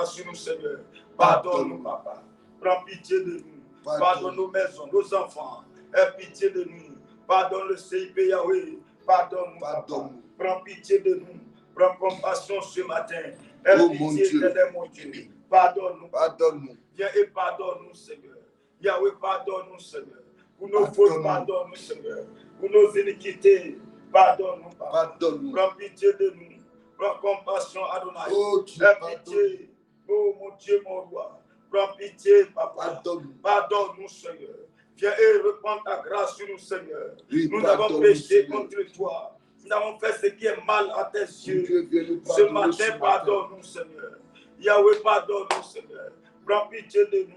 grâce sur nous, Seigneur. Pardonne-nous, Papa. Prends pitié de nous. Pardonne nos maisons, nos enfants. Aie pitié de nous. Pardonne le CIP Yahweh. Pardonne-nous, Papa. Prends pitié de nous. Prends compassion ce matin. Aie pitié de mon Dieu. Pardonne-nous. Pardonne-nous. Viens et pardonne-nous, Seigneur. Yahweh, pardonne-nous, Seigneur. Pour nos fautes, pardonne-nous, Seigneur. Pour nos iniquités, pardonne-nous, Papa. Pardonne-nous. Prends pitié de nous. Prends compassion, Adonai. Oh, Dieu, aie pitié. Oh, mon Dieu, mon roi. Prends pitié, Papa. Pardonne-nous, Seigneur. Viens et reprends ta grâce sur nous, Seigneur. Oui, nous avons péché contre toi. Nous avons fait ce qui est mal à tes yeux. Ce matin, pardonne-nous, Seigneur. Yahweh, pardonne-nous, Seigneur. Prends pitié de nous.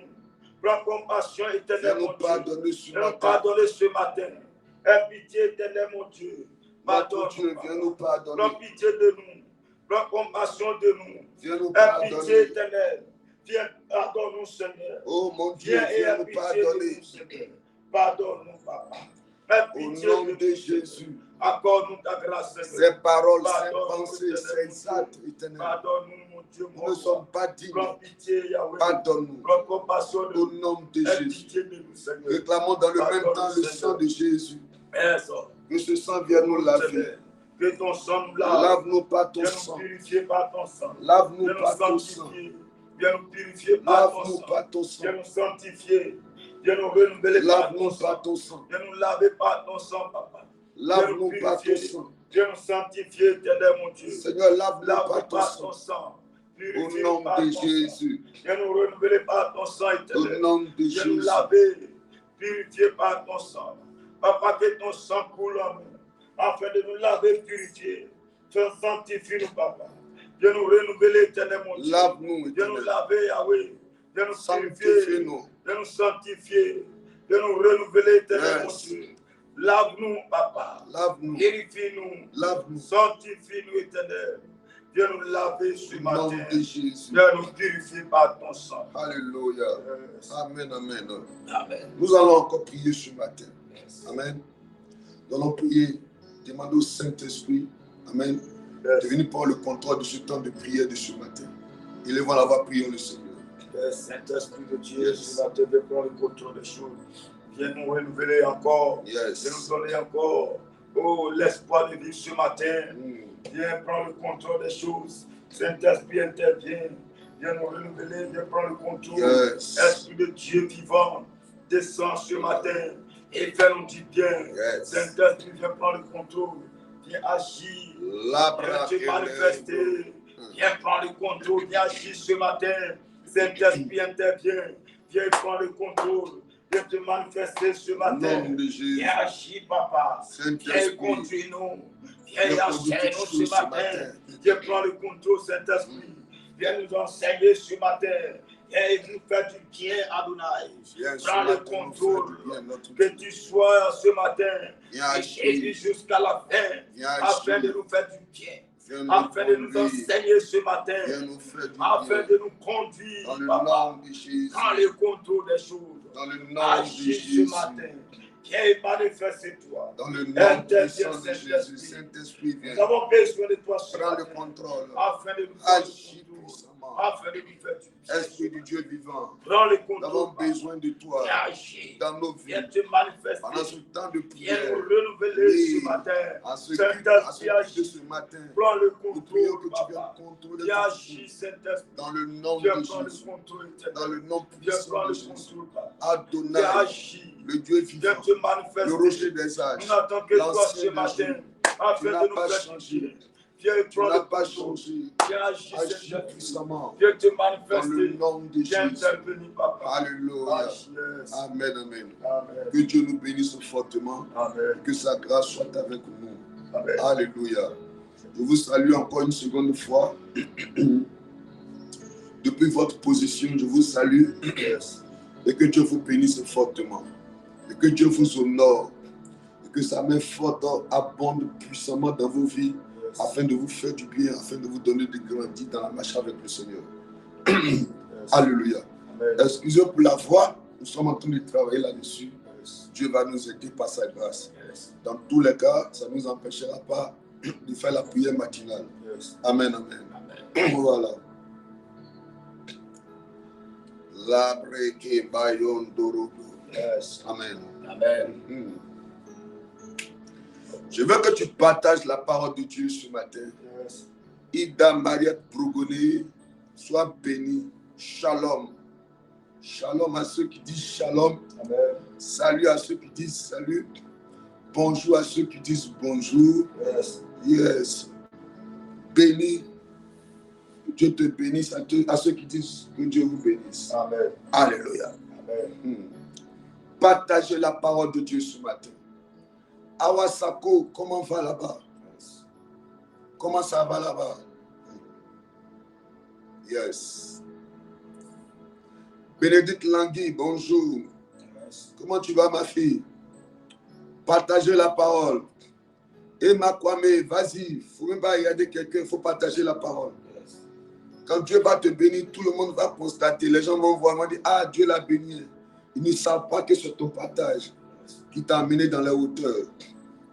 Prends compassion, éternel, mon Dieu. Viens pardonner ce matin. Aie pitié, éternel, mon Dieu. Pardonne-nous. Prends pitié de nous. Prends compassion de nous. Aie pitié, éternel. Viens, pardonne-nous, Seigneur. Oh mon Dieu, viens nous pardonner. Pardonne-nous, Papa. Au nom de Jésus. Accorde-nous ta grâce, Seigneur. Ces paroles, ces pensées, ces actes, éternel. Pardonne-nous, mon Dieu, nous ne sommes pas dignes. Prends pitié, Yahweh. Pardonne-nous. Prends compassion de nous. Au nom de Jésus. Pitié de nous, Seigneur. Réclamons dans le même temps le sang de Jésus. Que ce sang vienne nous laver. Que ton sang nous lave. Lave-nous par ton sang. Viens nous purifier par ton sang. Lave-nous par ton sang. Viens nous purifier par ton sang. Viens nous sanctifier. Viens nous renouveler par ton sang. Viens nous laver par ton sang, Papa. Lave-nous par ton sang. Viens nous sanctifier, éternel mon Dieu. Seigneur, lave-nous par ton sang. Au nom de Jésus. Viens nous renouveler par ton sang, éternel. Au nom de Jésus. Viens nous laver, purifier par ton sang. Papa, que ton sang coule en nous, afin de nous laver, purifier. Viens sanctifier nous, Papa. Viens nous renouveler, éternel mon Dieu. Lave-nous, viens nous laver, Yahweh. Viens nous purifier. Viens nous sanctifier. Viens nous renouveler, éternel mon Dieu. Lave-nous, Papa. Lave-nous. Purifie-nous. Lave-nous. Sanctifie-nous, éternel. Viens nous laver ce matin. Au nom de Jésus. Viens nous purifier par ton sang. Alléluia. Yes. Amen, amen. Amen. Nous allons encore prier ce matin. Yes. Amen. Nous allons prier, demander au Saint-Esprit, amen, de venir prendre le contrôle de ce temps de prière de ce matin. Élevons la voix, prions le Seigneur. Saint-Esprit de Dieu, ce matin, de prendre le contrôle des choses. Viens nous renouveler encore. Yes. Viens nous donner encore l'espoir de vivre ce matin. Viens prendre le contrôle des choses. Saint-Esprit intervient. Viens nous renouveler, viens prendre le contrôle. Yes. Esprit de Dieu vivant, descend ce matin et fais-nous du bien. Yes. Saint-Esprit, viens prendre le contrôle. Viens agir. Viens te manifester. Viens prendre le contrôle. Viens agir ce matin. Saint-Esprit intervient. Viens prendre le contrôle. Viens te manifester ce matin. Viens agir, Papa. Viens conduire-nous. Viens enseigner-nous ce matin. Viens prendre le contrôle, Saint-Esprit. Viens nous enseigner ce matin. Viens nous faire du bien, Adonai. Prends le contrôle. Que tu sois ce matin. Et jusqu'à la fin. Afin de nous faire du bien. Afin de nous enseigner ce matin. Afin de nous conduire, Papa. Prends le contrôle des choses. Dans le nom de Jésus. Ce matin. Viens manifester-toi. Dans le nom puissant de Jésus. Saint-Esprit, viens. Nous avons besoin de toi. Prends le contrôle. Afin de nous agir puissamment. Afin de nous faire du bien. Esprit du Dieu vivant. Prends le contrôle. Nous avons besoin de toi. Dans nos vies. Viens te manifester. Pendant ce temps de prière. Viens nous renouveler ce matin. À ce culte de ce matin. Prends le nous prions contrôle. que tu viennes contrôler Viens tout agir, ceci. Saint-Esprit. Dans le nom Viens de prendre le Jésus. contrôle. Dans le nom Viens puissant prendre de le Jésus. contrôle. Adonai. Viens agir. Le Dieu Viens vivant. te manifester. Le rocher des âges. Nous n'attendons que toi ce matin. Afin de nous faire changé. Viens Tu prendre n'as le pas contrôle. changé. Viens agir, Agis Saint-Esprit. puissamment. Viens te Dans le manifester. nom de Viens Jésus. intervenir, Papa. Alléluia. Yes. Amen, amen. Amen. Que Dieu nous bénisse fortement. Amen. Que sa grâce soit avec nous. Amen. Alléluia. Je vous salue encore une seconde fois. Depuis votre position, je vous salue. Yes. Et que Dieu vous bénisse fortement. Et que Dieu vous honore. Et que sa main forte abonde puissamment dans vos vies. Yes. Afin de vous faire du bien, afin de vous donner de grandir dans la marche avec le Seigneur. Yes. Alléluia. Amen. Excusez pour la voix. Nous sommes en train de travailler là-dessus. Yes. Dieu va nous aider par sa grâce. Yes. Dans tous les cas, ça ne nous empêchera pas de faire la prière matinale. Yes. Amen, amen. Amen. Voilà. Yes. Amen. Amen. Je veux que tu partages la parole de Dieu ce matin. Yes. Ida Mariette Brougoné, sois béni. Shalom. Shalom à ceux qui disent shalom. Amen. Salut à ceux qui disent salut. Bonjour à ceux qui disent bonjour. Yes. Yes. Béni. Dieu te bénisse à ceux qui disent que Dieu vous bénisse. Amen. Alléluia. Amen. Partagez la parole de Dieu ce matin. Awasako, comment va là-bas? Yes. Comment ça va là-bas? Yes. Bénédicte Langui, bonjour. Yes. Comment tu vas, ma fille? Partagez la parole. Et Makwame, vas-y. Il ne faut même pas regarder quelqu'un, il faut partager la parole. Yes. Quand Dieu va te bénir, tout le monde va constater. Les gens vont voir, vont dire, ah, Dieu l'a béni. Ils ne savent pas que c'est ton partage qui t'a amené dans la hauteur.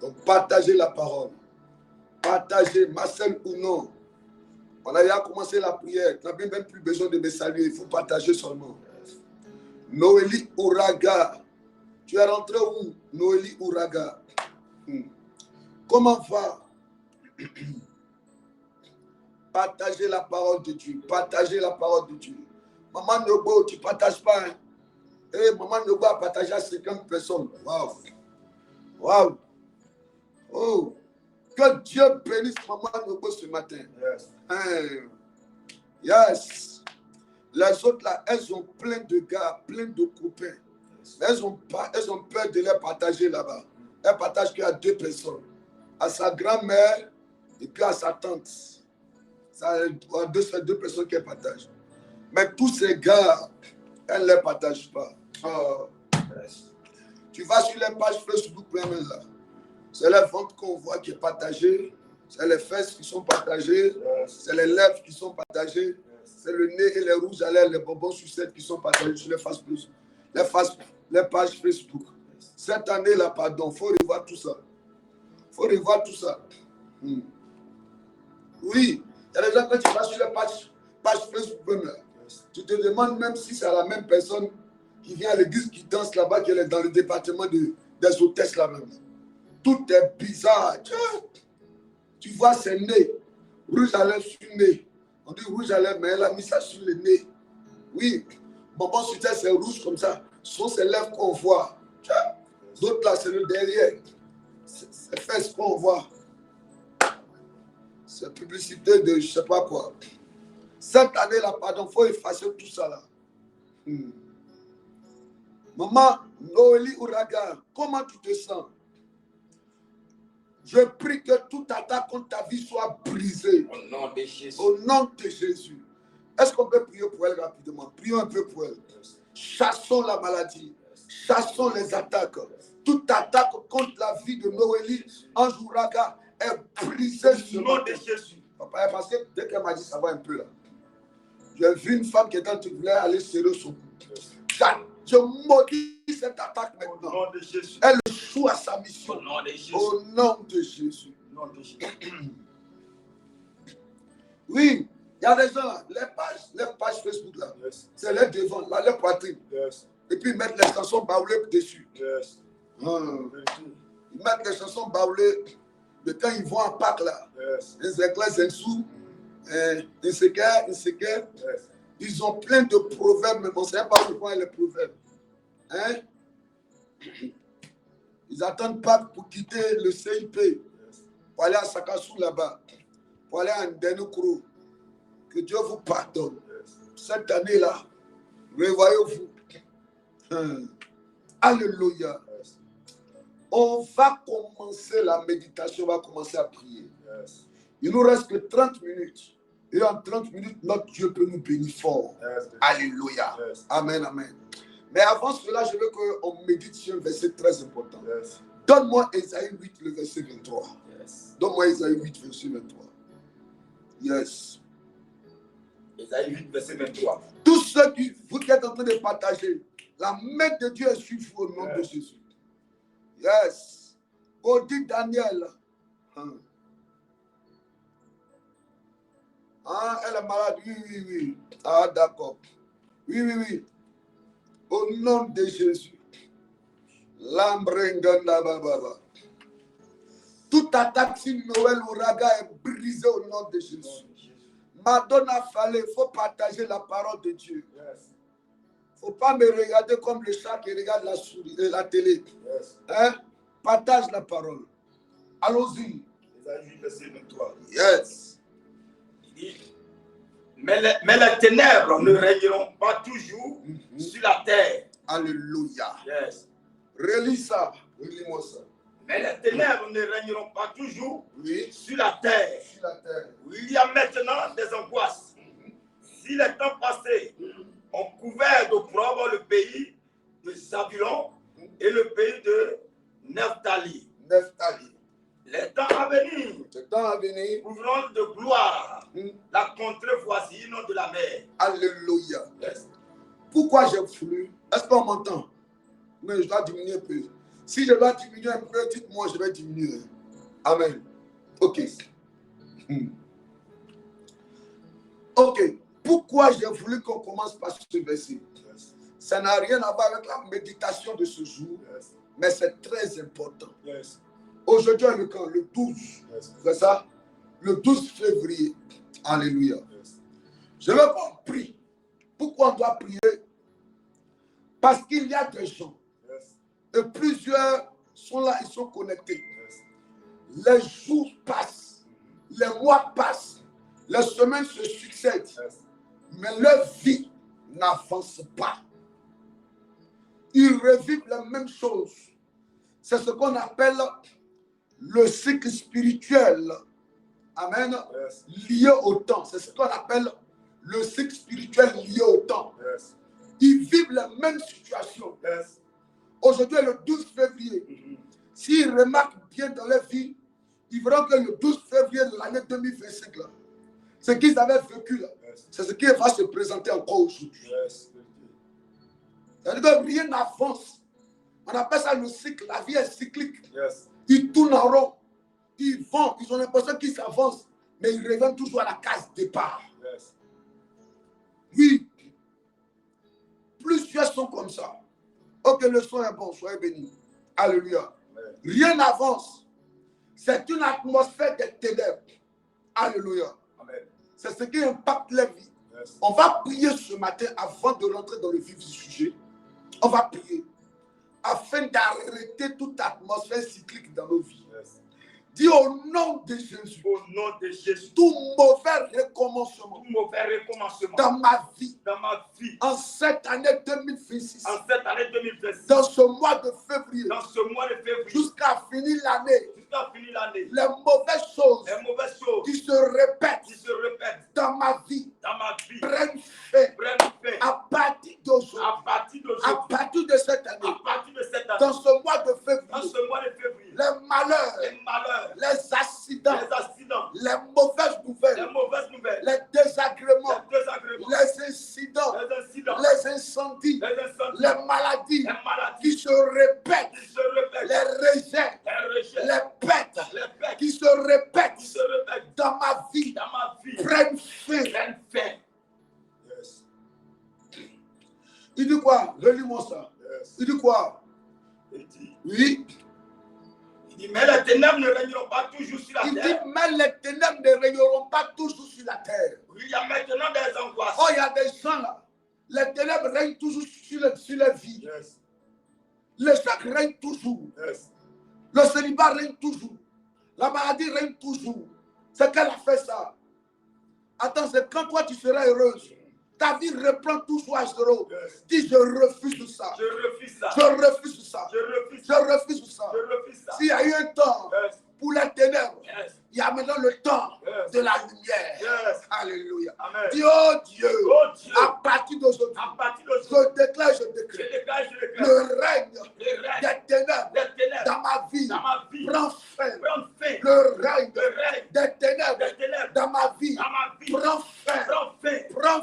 Donc, partagez la parole. Partagez, Marcel ou non. On a déjà commencé la prière. Tu n'as même plus besoin de me saluer. Il faut partager seulement. Noélie Ouraga. Tu es rentré où, Noélie Ouraga? Comment va? Partagez la parole de Dieu. Partagez la parole de Dieu. Maman Nobo, tu ne partages pas. Hein? Hey, Maman Nobo a partagé à 50 personnes. Waouh. Waouh. Oh. Que Dieu bénisse Maman Nobo ce matin. Yes. Yes. Les autres là, elles ont plein de gars, plein de copains. Elles ont peur de les partager là-bas. Elles partagent qu'à 2 personnes. À sa grand-mère et puis à sa tante. C'est 2 personnes qu'elles partagent. Mais tous ces gars, elles ne les partagent pas. Oh. Tu vas sur les pages Facebook même là. C'est le ventre qu'on voit qui est partagé. C'est les fesses qui sont partagées. C'est les lèvres qui sont partagées. C'est le nez et les rouges à lèvres, les bonbons sucettes qui sont partagés sur les pages Facebook. Cette année-là, pardon, il faut revoir tout ça. Il faut revoir tout ça. Oui, il y a des gens quand tu vas sur les pages Facebook même là. Tu te demandes même si c'est la même personne qui vient à l'église, qui danse là-bas, qui est dans le département des hôtesses là-même. Tout est bizarre. Tu vois ses nez, rouge à lèvres sur le nez. On dit rouge à lèvres, mais elle a mis ça sur le nez. Oui, bonbon sur tête, c'est rouge comme ça. Ce sont ses lèvres qu'on voit. D'autres là, c'est le derrière. C'est fesses qu'on voit. C'est publicité de je ne sais pas quoi. Cette année-là, pardon, il faut effacer tout ça là. Maman, Noélie Ouraga, comment tu te sens? Je prie que toute attaque contre ta vie soit brisée. Au nom de Jésus. Au nom de Jésus. Est-ce qu'on peut prier pour elle rapidement? Prions un peu pour elle. Chassons la maladie. Chassons les attaques. Toute attaque contre la vie de Noélie Ouraga est brisée au nom de Jésus. Papa, parce que dès qu'elle m'a dit ça va un peu là. J'ai vu une femme qui était en train de aller serrer son cou. Je maudis cette attaque maintenant. Au nom de Jésus. Elle échoue à sa mission. Au nom de Jésus. Au nom de Jésus. Au nom de Jésus. Oui, il y a des gens là, les pages Facebook là, c'est les devants, là, les poitrines. Et puis ils mettent les chansons baoulées dessus. Ils mettent les chansons baoulées. Mais quand ils vont en Pâques là, ils éclairent un sou, ils ont plein de proverbes, mais on ne sait pas pourquoi les proverbes. Hein? Ils attendent Pâques pour quitter le CIP, pour aller à Sakassou là-bas, pour aller à Ndenukro. Que Dieu vous pardonne. Cette année-là, revoyez-vous. Alléluia. On va commencer la méditation, on va commencer à prier. Il nous reste que 30 minutes. Et en 30 minutes, notre Dieu peut nous bénir fort. Alléluia. Amen, amen. Mais avant cela, je veux qu'on médite sur un verset très important. Donne-moi Ésaïe 8, le verset 23. Donne-moi Ésaïe 8, verset 23. Yes. Ésaïe 8, verset 23. Tous ceux qui vous êtes en train de partager, la main de Dieu est sur vous au nom de Jésus. Yes. Audit Daniel. Elle est malade. Oui. Ah, d'accord. Oui. Au nom de Jésus. Lambrenganda Baba. Toute attaque sur Noël Ouragan est brisée au nom de Jésus. Madonna Fallait, il faut partager la parole de Dieu. Il ne faut pas me regarder comme le chat qui regarde la télé. Hein? Partage la parole. Allons-y. Yes. Mais les ténèbres ne régneront pas toujours sur la terre. Alléluia. Yes. Relis ça. Relis-moi ça. Mais les ténèbres ne régneront pas toujours sur la terre. Sur la terre. Il y a maintenant des angoisses. Si les temps passés ont couvert d'opprobre le pays de Zabulon et le pays de Nephtali. Les temps à venir couvriront de gloire la contrée voisine de la mer. Alléluia. Yes. Pourquoi j'ai voulu? Est-ce qu'on m'entend? Mais je dois diminuer un peu. Si je dois diminuer un peu, dites-moi, je vais diminuer. Amen. Ok. Ok. Pourquoi j'ai voulu qu'on commence par ce verset? Ça n'a rien à voir avec la méditation de ce jour, mais c'est très important. Aujourd'hui, le 12, c'est ça? Le 12 février. Alléluia. Je veux qu'on prie. Pourquoi on doit prier? Parce qu'il y a des gens. Et plusieurs sont là, ils sont connectés. Les jours passent, les mois passent, les semaines se succèdent, mais leur vie n'avance pas. Ils revivent la même chose. C'est ce qu'on appelle le cycle spirituel. Amen. Lié au temps. C'est ce qu'on appelle le cycle spirituel lié au temps. Ils vivent la même situation. Aujourd'hui, le 12 février, s'ils remarquent bien dans leur vie, ils verront que le 12 février de l'année 2025, là, ce qu'ils avaient vécu, là, c'est ce qui va se présenter encore aujourd'hui. C'est-à-dire que rien n'avance. On appelle ça le cycle. La vie est cyclique. Ils tournent en rond. Ils vont. Ils ont l'impression qu'ils s'avancent. Mais ils reviennent toujours à la case départ. Oui. Plusieurs sont comme ça. Ok, le son est bon. Soyez bénis. Alléluia. Rien n'avance. C'est une atmosphère des ténèbres. Alléluia. C'est ce qui impacte la vie. On va prier ce matin avant de rentrer dans le vif du sujet. On va prier afin d'arrêter toute atmosphère cyclique dans nos vies. Dis au nom de Jésus. Au nom de Jésus. Tout mauvais recommencement. Dans ma vie. En cette année 2026. Dans ce mois de février. Jusqu'à finir l'année. Les mauvaises choses. Qui se répètent. Dans ma vie. Prennent fait. À partir d'aujourd'hui. À partir de cette année. Dans ce mois de février. Les malheurs. Les accidents, les mauvaises nouvelles, les désagréments, les incidents, les incendies, les maladies qui se répètent, les rejets, les pertes qui se répètent dans ma vie, prennent fin. Il dit quoi? Relis-moi ça. Il dit quoi? Oui. Mais les ténèbres ne régneront pas toujours sur la terre. Il dit, mais les ténèbres ne régneront pas toujours sur la terre. Oui, il y a maintenant des angoisses. Oh, il y a des gens là. Les ténèbres règnent toujours sur la vie. Le choc règne toujours. Le célibat règne toujours. La maladie règne toujours. C'est qu'elle a fait ça. Attends, c'est quand toi tu seras heureuse. Ta vie reprend toujours à zéro. Dis, je refuse ça. Je refuse ça. Je refuse ça. Je refuse ça. Je refuse ça. Je refuse ça. S'il y a eu un temps pour les ténèbres, il y a maintenant le temps de la lumière. Alléluia. Amen. Dis, oh Dieu, à partir d'aujourd'hui, je déclare, le règne des ténèbres dans ma vie prend fin. Le règne des ténèbres dans ma vie prend fin. Prend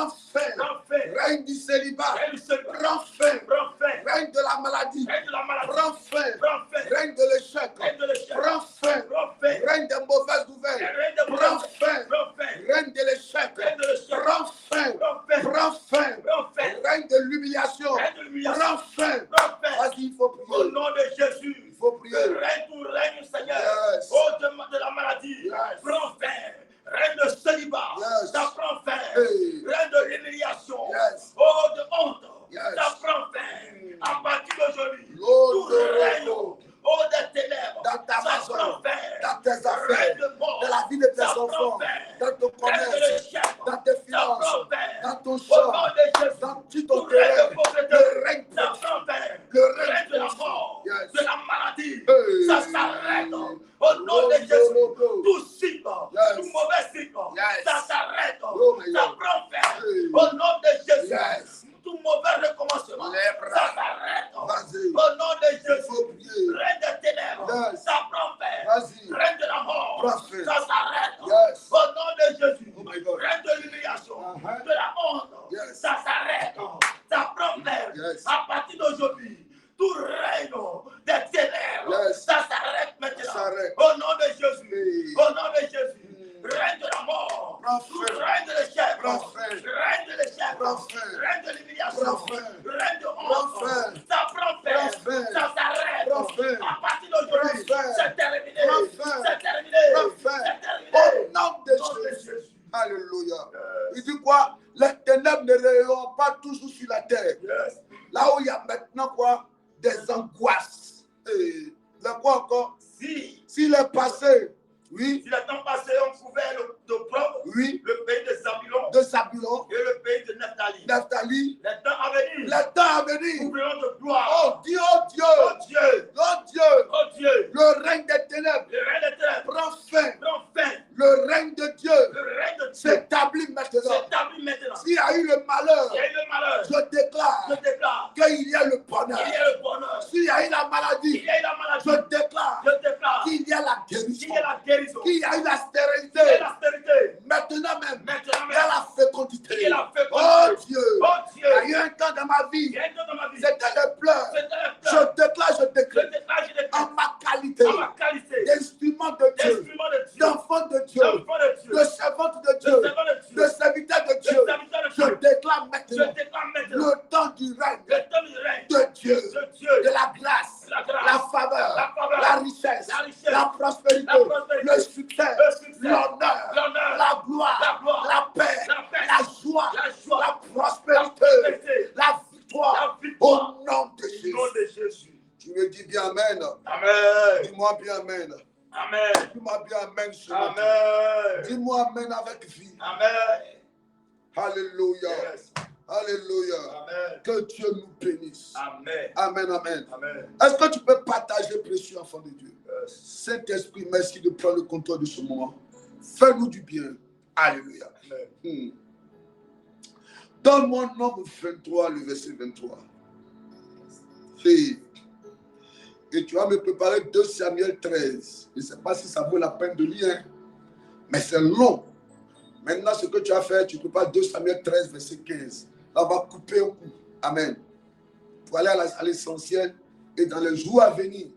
fin. Règne du célibat prend fin. Règne de la maladie prend fin. Règne de l'échec prend fin. Règne des mauvaises nouvelles prend fin. Règne de l'échec prend fin. Prend fin. dans tes finances, dans ton Au nom champ, de Jésus. dans tout Tout ton règne terrain, de pauvreté, le règne de d'argent, Père, le règne de la règne mort, Yes. de la maladie, Hey. ça s'arrête. Au nom de Jésus, tout signe, tout mauvais signe, ça s'arrête, ça prend fin. Hey. Au nom de Jésus, Yes. tout mauvais recommencement, ça s'arrête. Vas-y. Au nom de Il faut Jésus, prier. règne des ténèbres, Yes. ça prend fin. Vas-y. Règne de la mort, Parfait. ça s'arrête. Yes. Au nom de Jésus, Oh my God. règne de l'humiliation, Uh-huh. de la honte, Yes. ça s'arrête. Ça prend fin. Yes. À partir d'aujourd'hui, tout règne des ténèbres, Yes. ça s'arrête maintenant. Ça s'arrête. Au nom de Jésus, Hey. au nom de Jésus, règne de la mort, Parfait. règne de l'échec, Parfait. règne de l'échec, Parfait. règne de l'humiliation, Parfait. règne de honte, Parfait. ça prend fin, Parfait. ça s'arrête. Parfait. À partir d'aujourd'hui, Parfait. c'est terminé, Parfait. c'est terminé, Parfait. c'est terminé. Au nom de Au nom de Jésus. Jésus. Alléluia. Il dit quoi? Les ténèbres ne rayonnent pas toujours sur la terre. Yes. Là où il y a maintenant quoi? Des angoisses. Et là quoi encore? S'il est passé, oui, Si le temps passé, on couvert d'opprobre, oui, le pays de Zabulon de Zabulon, et le pays de Naphtali. Naphtali, Le temps à venir, le temps à venir. couvriront de gloire. Oh Dieu, oh Dieu, Oh Dieu, oh Dieu, oh Dieu, le règne des ténèbres le règne des ténèbres prend fin. prend fin. Le règne de Dieu Le règne de Dieu s'établit maintenant. s'établit maintenant. S'il y a eu le malheur, Il y a eu le malheur. je déclare Je déclare qu'il y a le bonheur. qu'il y a le bonheur. S'il y a eu la maladie, Il y a eu la maladie. je déclare Je déclare qu'il y a la qu'il guérison. y a la guérison. Qu'il y a eu la Il y a stérilité. la stérité. Maintenant même, Maintenant il y a même, la fécondité. il y a la Oh fécondité. Dieu, Oh il y a Dieu, eu un temps dans ma il vie, y a un temps dans ma vie. c'était le pleurs. C'était le Je plan. déclare, je Je déclare, déclare, je déclare. en ma qualité À ma qualité d'instrument de Dieu, d'instrument de Dieu, d'enfant de Dieu, d'enfant de Dieu, de servante de de Dieu, servant de de Dieu, serviteur de de Dieu. serviteur de Je Dieu. déclare Je maintenant déclare maintenant le temps du règne le temps du règne de Dieu, de Dieu, de la grâce, la grâce, la faveur, la faveur, la richesse, la richesse, la prospérité, la prospérité, le succès, le succès, l'honneur, l'honneur, la gloire, la gloire, la paix, la paix, la joie, la joie, la prospérité, prospérité, la victoire, la victoire. au nom de Au Jésus. nom de Jésus. Tu me dis bien Amen. Amen. Dis-moi bien Amen. Amen. Dis-moi bien Amen ce matin. Amen. Dis-moi Amen avec vie. Amen. Alléluia. Yes. Alléluia. Amen. Que Dieu nous bénisse. Amen. Amen, amen. Amen. Est-ce que tu peux partager, précieux enfant de Dieu? Yes. Saint-Esprit, merci de prendre le contrôle de ce moment. Fais-nous du bien. Alléluia. Amen. Donne-moi Nombre 23, le verset 23. Et tu vas me préparer 2 Samuel 13. Je ne sais pas si ça vaut la peine de lire, hein, mais c'est long. Maintenant, ce que tu as fait, tu prépares 2 Samuel 13, verset 15. Là, on va couper un coup. Amen. Pour aller à l'essentiel. Et dans les jours à venir,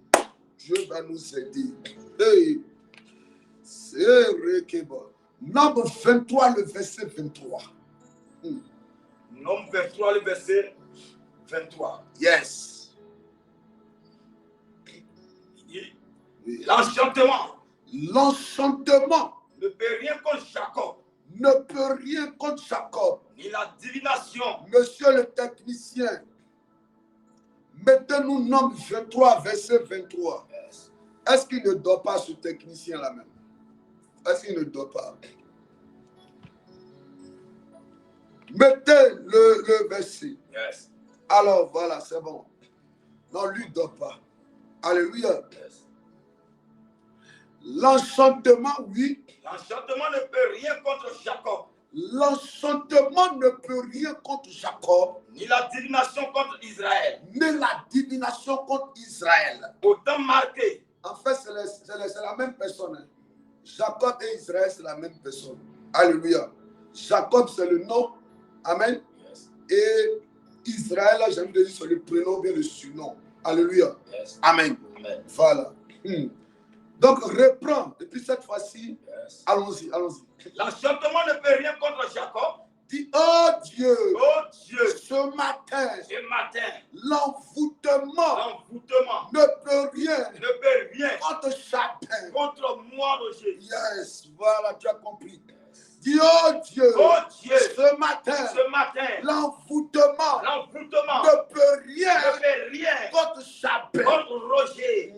Dieu va nous aider. Hey. C'est Rekeba. Nombre 23, le verset 23. Nombre 23, le verset 23. Yes. Il dit, l'enchantement ne peut rien contre Jacob, ni la divination. Monsieur le technicien, mettez-nous Nombre 23, verset 23. Yes. Est-ce qu'il ne dort pas ce technicien-là même? Est-ce qu'il ne dort pas? Mettez le verset. Yes. Alors voilà, c'est bon. Non, lui ne dort pas. Alléluia. Yes. L'enchantement, oui. L'enchantement ne peut rien contre Jacob, L'enchantement ne peut rien contre Jacob, ni la divination contre Israël. ni la divination contre Israël. Autant marqué. En fait, c'est la même personne. Hein. Jacob et Israël, c'est la même personne. Alléluia. Jacob, c'est le nom. Amen. Yes. Et Israël, j'ai envie de dire, c'est le prénom, bien le surnom. Alléluia. Yes. Amen. Amen. Voilà. Donc, reprends. Depuis cette fois-ci, Yes. allons-y, allons-y. L'enchantement ne peut rien contre Jacob. Dis, oh Dieu, Oh Dieu, ce matin, ce matin, l'envoûtement l'envoûtement ne peut rien ne peut rien contre chacun. contre moi, Roger. Yes, voilà, tu as compris. Dis, oh Dieu, ce matin, l'envoûtement ne peut rien ne peut rien contre chacun. contre Roger.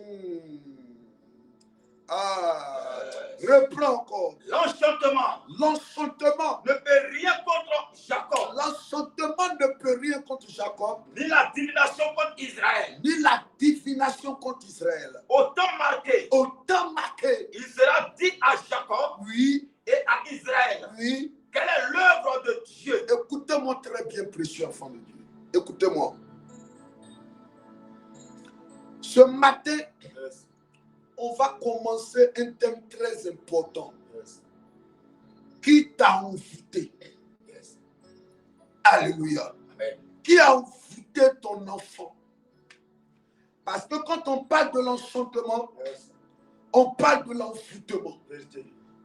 Ah, reprends encore. L'enchantement L'enchantement ne peut rien contre Jacob. L'enchantement ne peut rien contre Jacob. Ni la divination contre Israël. Ni la divination contre Israël. Autant marqué. Autant marqué. Il sera dit à Jacob. Oui. Et à Israël. Oui. Quelle est l'œuvre de Dieu? Écoutez-moi très bien, précieux enfant de Dieu. Écoutez-moi. Ce matin, Yes. On va commencer un thème très important. Yes. Qui t'a envoûté? Yes. Alléluia. Amen. Qui a envoûté ton enfant? Parce que quand on parle de l'enchantement, yes, on parle de l'envoûtement. Yes.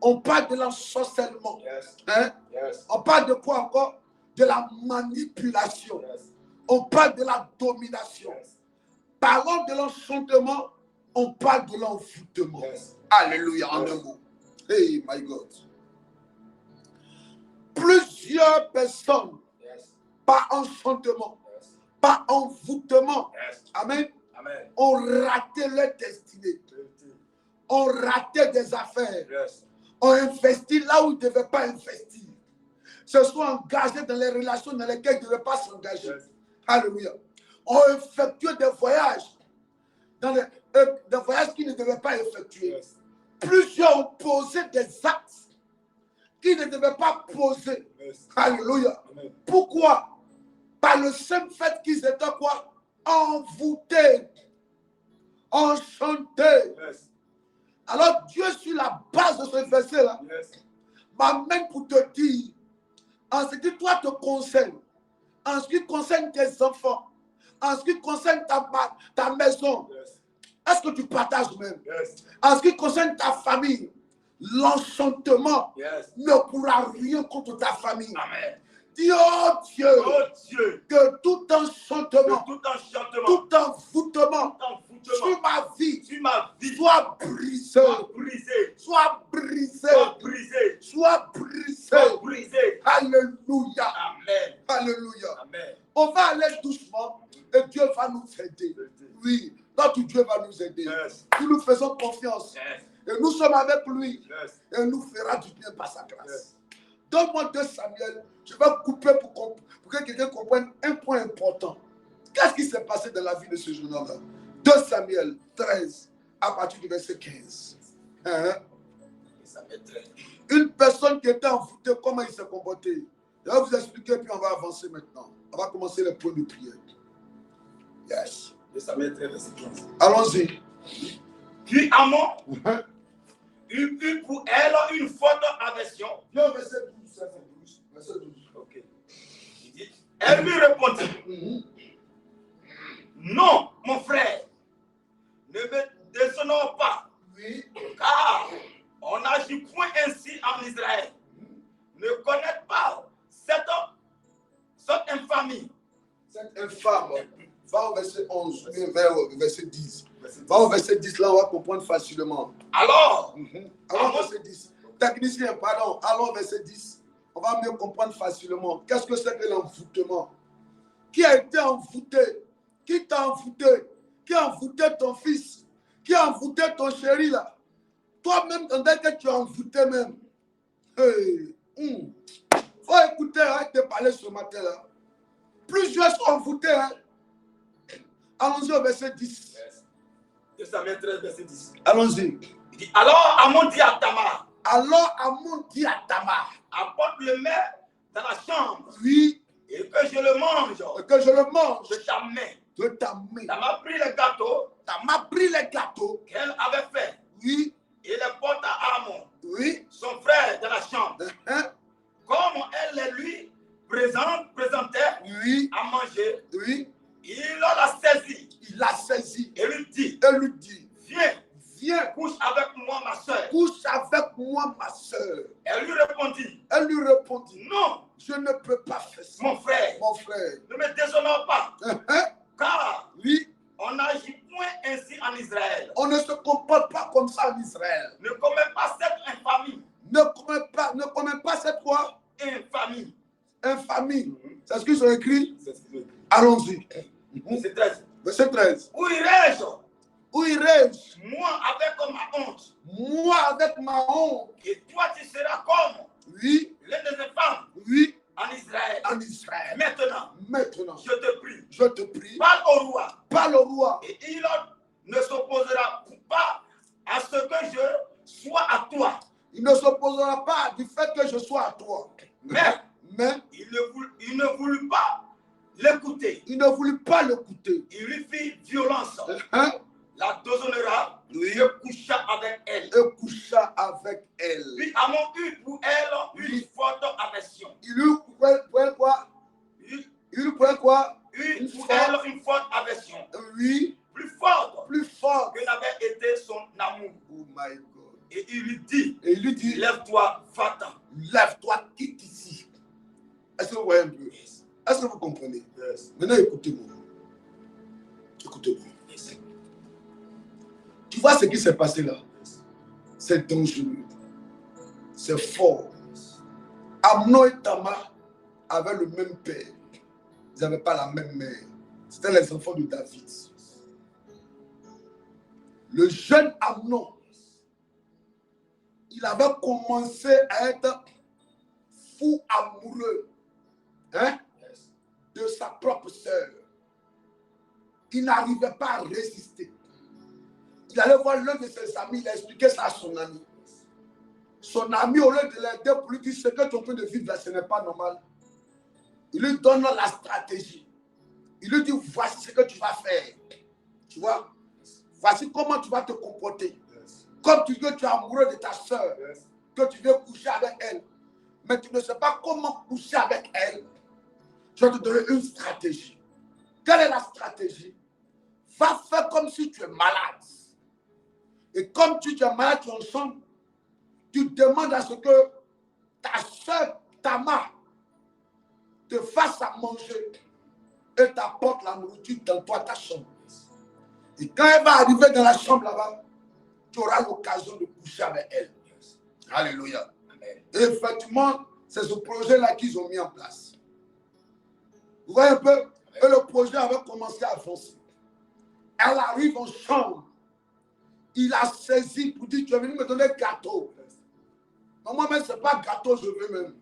On parle de l'ensorcellement. Yes. Hein? Yes. On parle de quoi encore? De la manipulation. Yes. On parle de la domination. Yes. Parlons de l'enchantement, on parle de l'envoûtement. Yes. Alléluia, en un mot. Hey, my God. Plusieurs personnes, yes, par enchantement, yes, par envoûtement, yes, amen, amen, ont raté leur destinée. Ont raté des affaires. Yes. Ont investi là où ils ne devaient pas investir. Se sont engagés dans les relations dans lesquelles ils ne devaient pas s'engager. Yes. Alléluia. Ont effectué des voyages dans des voyages qu'ils ne devaient pas effectuer. Yes. Plusieurs ont posé des actes qu'ils ne devaient pas poser. Yes. Alléluia. Amen. Pourquoi? Par le simple fait qu'ils étaient quoi? Envoûtés, enchantés. Yes. Alors Dieu, sur la base de ce verset-là, yes, m'amène pour te dire, en ce qui toi te concerne, en ce qui concerne tes enfants, en ce qui concerne ta maison, yes, est-ce que tu partages même? Yes. En ce qui concerne ta famille, l'enchantement, yes, ne pourra rien contre ta famille. Amen. Dis, oh Dieu, que tout enchantement, tout envoûtement sur ma vie, soit brisé, soit brisé, soit brisé. Alléluia. Amen. Alléluia. Amen. On va aller doucement et Dieu va nous aider. Oui, notre Dieu va nous aider. Yes. Nous faisons confiance. Yes. Et nous sommes avec lui. Yes. Et il nous fera du bien par sa grâce. Yes. Donne-moi 2 Samuel. Je vais couper pour que quelqu'un comprenne un point important. Qu'est-ce qui s'est passé dans la vie de ce journal-là? 2 Samuel 13, à partir du verset 15. Hein? Une personne qui était envoûtée, comment il s'est comporté? Je vais vous expliquer, puis on va avancer maintenant. On va commencer les points de prière. Yes. 2 Samuel 13, verset 15. Allons-y. Puis Amon eut pour elle une forte aversion. Verset 12. Verset 12. Ok. Il dit, elle lui répondit, non, mon frère, ne me déshonore pas, oui, car on n'agit point ainsi en Israël. Ne connaît pas cette infamie. Cette infâme. Va au verset 11, vers au verset 10. Va au verset 10, là on va comprendre facilement. Alors, allons au verset 10. Technicien, pardon, allons au verset 10. On va mieux comprendre facilement. Qu'est-ce que c'est que l'envoûtement? Qui a été envoûté? Qui t'a envoûté? Qui a envoûté ton fils? Qui a envoûté ton chéri là? Toi-même, quand que tu as envoûté même. Hey. Faut écouter, hein, te parler ce matin là. Plusieurs sont envoûtés. Hein. Allons-y au verset 10. Yes. Samuel 13, verset 10. Allons-y. Il dit, alors Amon dit à Tamar. Alors Amon dit à Tamar. Apporte le mets dans la chambre. Oui. Et que je le mange. Et que je le mange. De ta main. De ta main. Tamar pris les gâteaux. Tamar pris les gâteaux. Qu'elle avait fait. Oui. Et les porte à Amon. Oui. Son frère dans la chambre. Comme elle les lui présentait, oui, à manger, oui, il l'a saisi. Il l'a saisi. Et lui dit, viens, couche avec moi ma soeur. Couche avec moi ma soeur. Elle lui répondit, non, je ne peux pas faire ça. Mon frère, ne me déshonore pas. Car oui, on n'agit point ainsi en Israël. On ne se comporte pas comme ça en Israël. Ne commets pas cette infamie. Ne commets pas cette quoi? Infamie. Infamie. C'est ce qu'ils ont écrit? Allons-y. Verset 13. Verset 13. Où irai-je? Où irai-je? Moi avec ma honte. Moi avec ma honte. Et toi tu seras comme Oui. l'une des femmes. Oui. En Israël. En Israël. Maintenant, je te prie. Je te prie. Parle au roi. Parle au roi. Et il ne s'opposera pas à ce que je sois à toi. Il ne s'opposera pas du fait que je sois à toi. Mais il ne voulut pas l'écouter. Il ne voulut pas l'écouter. Il lui fit violence. La déshonora. Oui. Et coucha avec elle. Et coucha avec elle. Puis Amon eut pour elle une forte aversion. Il eut pour quoi? Il eut pour quoi? Une forte aversion. Oui. Plus forte. Plus forte. Que n'avait été son amour. Oh my God. Et il lui dit. Lève-toi, va-t'en. Lève-toi, quitte ici. Est-ce que vous voyez un peu? Yes. Est-ce que vous comprenez? Yes. Maintenant, écoutez-moi. Écoutez-moi. Yes. Tu vois ce qui s'est passé là? C'est dangereux. C'est fort. Amnon et Tamar avaient le même père. Ils n'avaient pas la même mère. C'était les enfants de David. Le jeune Amnon, il avait commencé à être fou amoureux, hein, de sa propre sœur. Il n'arrivait pas à résister. Il allait voir l'un de ses amis, il a expliqué ça à son ami. Son ami, au lieu de l'aider pour lui dire ce que tu es en train de vivre là, ce n'est pas normal. Il lui donne la stratégie. Il lui dit, voici ce que tu vas faire. Tu vois? Voici comment tu vas te comporter. Comme tu veux, tu es amoureux de ta soeur, que tu veux coucher avec elle, mais tu ne sais pas comment coucher avec elle, je vais te donner une stratégie. Quelle est la stratégie? Va faire comme si tu es malade. Et comme tu es malade, tu es ensemble, tu demandes à ce que ta soeur Tamar te fasse à manger et t'apporte la nourriture dans toi, ta chambre. Et quand elle va arriver dans la chambre là-bas, tu auras l'occasion de coucher avec elle. Alléluia. Et effectivement, c'est ce projet-là qu'ils ont mis en place. Vous voyez un peu? Et le projet avait commencé à avancer. Elle arrive en chambre. Il a saisi pour dire, tu es venu me donner gâteau. Non, moi-même, ce n'est pas gâteau, je veux même.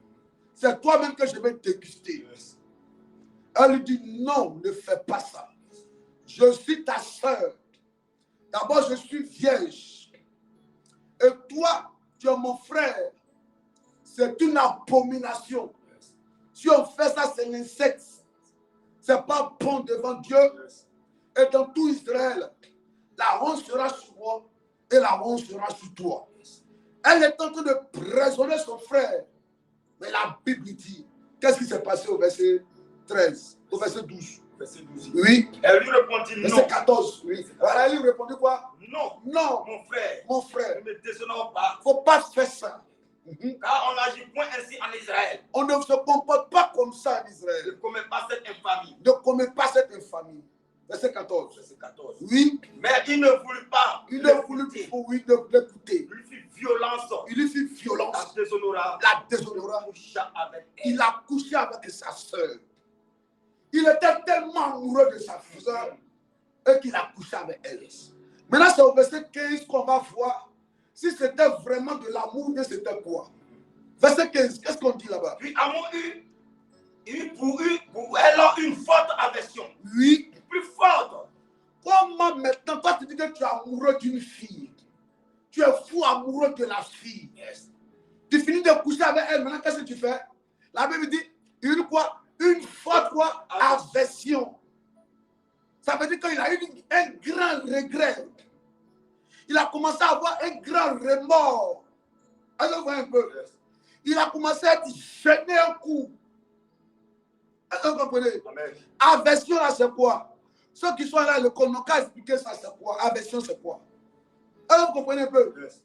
C'est toi-même que je vais déguster. Elle lui dit, non, ne fais pas ça. Je suis ta soeur. D'abord, je suis vierge. Et toi, tu es mon frère. C'est une abomination. Si on fait ça, c'est l'insecte. Ce n'est pas bon devant Dieu. Et dans tout Israël, la honte sera sur moi et la honte sera sur toi. Elle est en train de raisonner son frère. Mais la Bible dit, qu'est-ce qui s'est passé au verset 13, au verset 12? Verset 12. Oui. Elle lui répondit non. Verset 14. Oui. Alors elle lui répondit quoi? Non. Non. Mon frère. Mon frère. Ne me déshonore pas. Il ne faut pas faire ça. Car on n'agit point ainsi en Israël. On ne se comporte pas comme ça en Israël. Ne commets pas cette infamie. Ne commets pas cette infamie. Verset 14. Verset 14. Oui. Mais il ne voulut pas. Il ne voulut pas l'écouter. Il lui fit violence. Il lui fit violence. La déshonora. La déshonora. Il a couché avec sa soeur. Il était tellement amoureux de sa soeur et qu'il a couché avec elle. Maintenant, c'est au verset 15 qu'on va voir si c'était vraiment de l'amour ou c'était quoi. Verset 15, qu'est-ce qu'on dit là-bas? Puis Amon eut pour elle une forte aversion. Oui. Plus forte. Comment maintenant, toi tu dis que tu es amoureux d'une fille. Tu es fou amoureux de la fille. Yes. Tu finis de coucher avec elle, maintenant qu'est-ce que tu fais? La Bible dit, une quoi? Une forte quoi? Aversion. Ça veut dire qu'il a eu un grand regret. Il a commencé à avoir un grand remords. Est-ce que vous voyez un peu? Yes. Il a commencé à être gêné un coup. Est-ce que vous comprenez? Amen. Aversion là, c'est quoi? Ceux qui sont là, le n'ont qu'à expliquer ça, c'est quoi? Aversion, c'est quoi? Est-ce que vous comprenez un peu? Yes.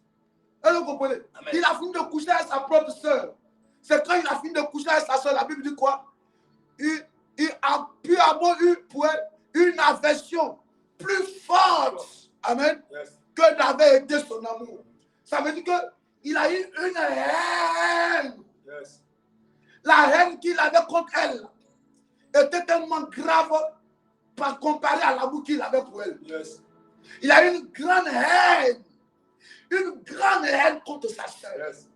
Est-ce que vous comprenez? Amen. Il a fini de coucher avec sa propre soeur. C'est quand il a fini de coucher avec sa soeur, la Bible dit quoi? Il a pu avoir eu pour elle une aversion plus forte, amen, yes, que n'avait été son amour. Ça veut dire qu'il a eu une haine. Yes. La haine qu'il avait contre elle était tellement grave par comparé à l'amour qu'il avait pour elle. Yes. Il a une grande haine. Une grande haine contre sa soeur. Yes.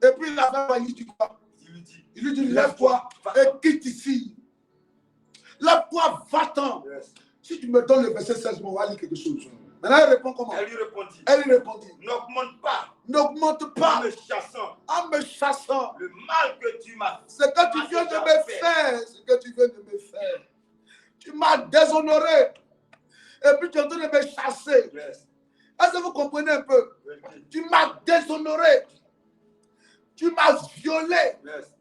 Et puis la femme lui dit quoi? Il lui dit, lève-toi et quitte ici. Lève-toi, va-t'en. Yes. Si tu me donnes le verset 16, on va lire quelque chose. Maintenant, elle répond comment? Elle lui répondit. Elle lui répondit. N'augmente pas. N'augmente pas. En me chassant. En me chassant. Le mal que tu m'as fait. Ce que tu viens de me faire. Ce que tu viens de me faire. Tu m'as déshonoré. Et puis tu es en train de me chasser. Yes. Est-ce que vous comprenez un peu? Yes. Tu m'as déshonoré. Tu m'as violé. Yes.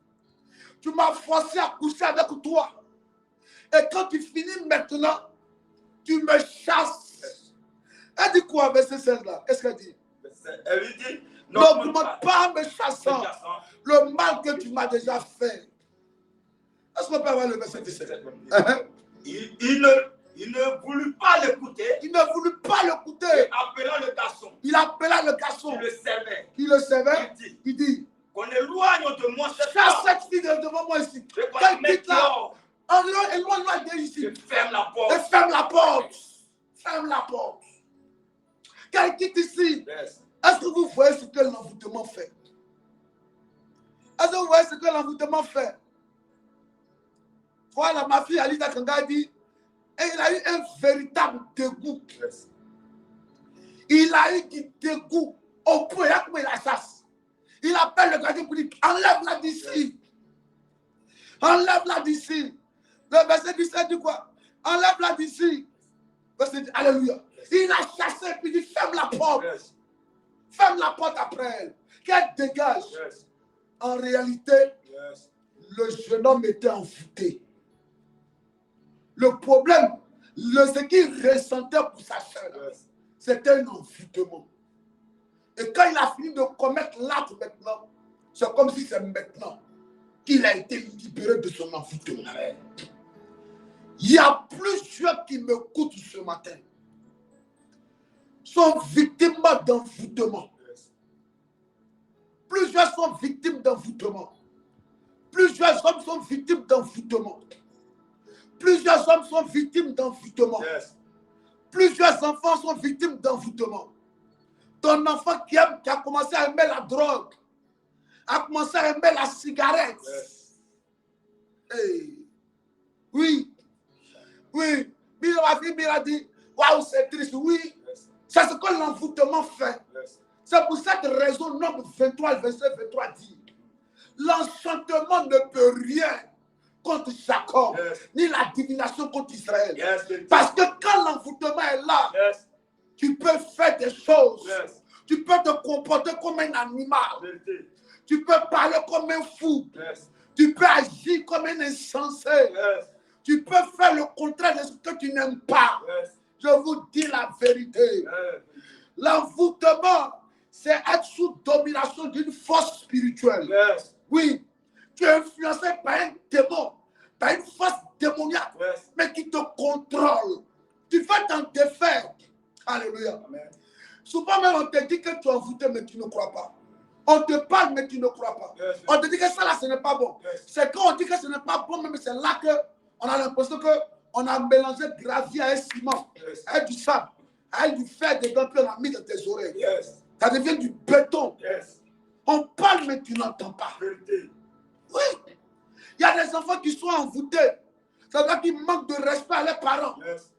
Tu m'as forcé à coucher avec toi. Et quand tu finis maintenant, tu me chasses. Yes. Elle dit quoi, verset 16 là? Qu'est-ce qu'elle dit? Elle lui dit, n'augmente pas en me chassant le mal que tu m'as déjà fait. Est-ce qu'on peut avoir le verset 17? Il ne voulut pas l'écouter. Il ne voulut pas l'écouter. Appelant le garçon. Il appela le garçon. Il le servait. Il le servait. Il dit qu'on éloigne de moi cette fille devant moi ici. Qu'elle quitte là. Éloigne-moi d'ici. Et ferme la porte. Et ferme la porte. Ferme la porte. Qu'elle quitte ici. Yes. Est-ce que vous voyez ce que l'envoûtement fait? Est-ce que vous voyez ce que l'envoûtement fait? Voilà, ma fille Alida Kanga dit, et il a eu un véritable dégoût. Yes. Il a eu du dégoût au point, là, comment il la chasse. Il appelle le gardien pour dire, enlève-la d'ici. Enlève-la d'ici. Le verset 17 dit quoi? Enlève-la d'ici. Verset 10, alléluia. Il a chassé et puis il dit, ferme la porte. Yes. Ferme la porte après elle. Qu'elle dégage. Yes. En réalité, yes, le jeune homme était envoûté. Le problème, ce qu'il ressentait pour sa soeur, yes, c'était un envoûtement. Et quand il a fini de commettre l'acte maintenant, c'est comme si c'est maintenant qu'il a été libéré de son envoûtement. Amen. Il y a plusieurs qui m'écoutent ce matin, sont victimes d'envoûtement. Plusieurs sont victimes d'envoûtement. Plusieurs hommes sont victimes d'envoûtement. Plusieurs hommes sont victimes d'envoûtement. Yes. Plusieurs enfants sont victimes d'envoûtement. Ton enfant qui a commencé à aimer la drogue, a commencé à aimer la cigarette. Yes. Hey. Oui. Oui. Ma fille m'a dit, waouh, c'est triste. Oui. Yes. C'est ce que l'envoûtement fait. Yes. C'est pour cette raison, Nombre 23, verset 23 dit, l'enchantement ne peut rien contre Jacob, yes, ni la divination contre Israël. Yes, parce que quand l'envoûtement est là, yes, tu peux faire des choses. Yes. Tu peux te comporter comme un animal. Yes. Tu peux parler comme un fou. Yes. Tu peux agir comme un insensé. Yes. Tu peux faire le contraire de ce que tu n'aimes pas. Yes. Je vous dis la vérité. Yes. L'envoûtement, c'est être sous domination d'une force spirituelle. Yes. Oui, tu es influencé par un démon, par une force démoniaque, yes, mais qui te contrôle. Tu veux t'en défaire. Alléluia. Amen. Souvent même on te dit que tu es envoûté, mais tu ne crois pas. On te parle, mais tu ne crois pas. Yes, on te dit que ça là, ce n'est pas bon. Yes. C'est quand on dit que ce n'est pas bon, mais c'est là qu'on a l'impression qu'on a mélangé gravier à un ciment, yes, avec du sable, avec du fer dedans, puis on a mis dans tes oreilles. Yes. Ça devient du béton. Yes. On parle, mais tu n'entends pas. Oui. Il y a des enfants qui sont envoûtés. Ça veut dire qu'ils manquent de respect à leurs parents. Yes.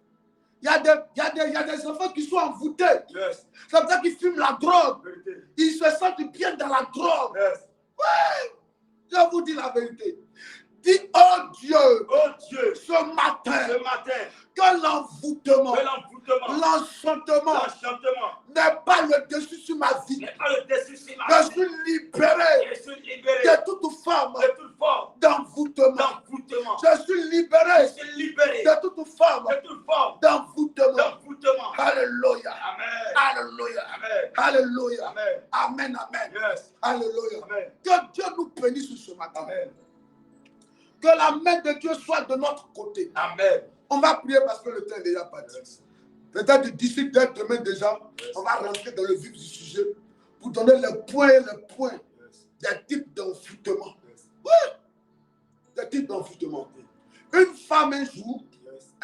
Il y a des enfants qui sont envoûtés. Yes. Ça veut dire qu'ils fument la drogue. Vérité. Ils se sentent bien dans la drogue. Yes. Oui. Je vous dis la vérité. Dis, oh Dieu, ce matin, que l'envoûtement, l'enchantement n'est pas le dessus sur ma vie. Je suis libéré de toute forme d'envoûtement. Je suis libéré de toute forme d'envoûtement. Alléluia. Alléluia. Alléluia. Amen. Amen. Yes. Alléluia. Amen. Que Dieu nous bénisse ce matin. Amen. Que la main de Dieu soit de notre côté. Amen. On va prier parce que le temps est déjà parti. Yes. Peut-être d'ici demain déjà, yes, on va rentrer dans le vif du sujet pour donner les points, yes, des types d'envoûtement. Yes. Oui, des types d'envoûtement. Une femme un jour, yes,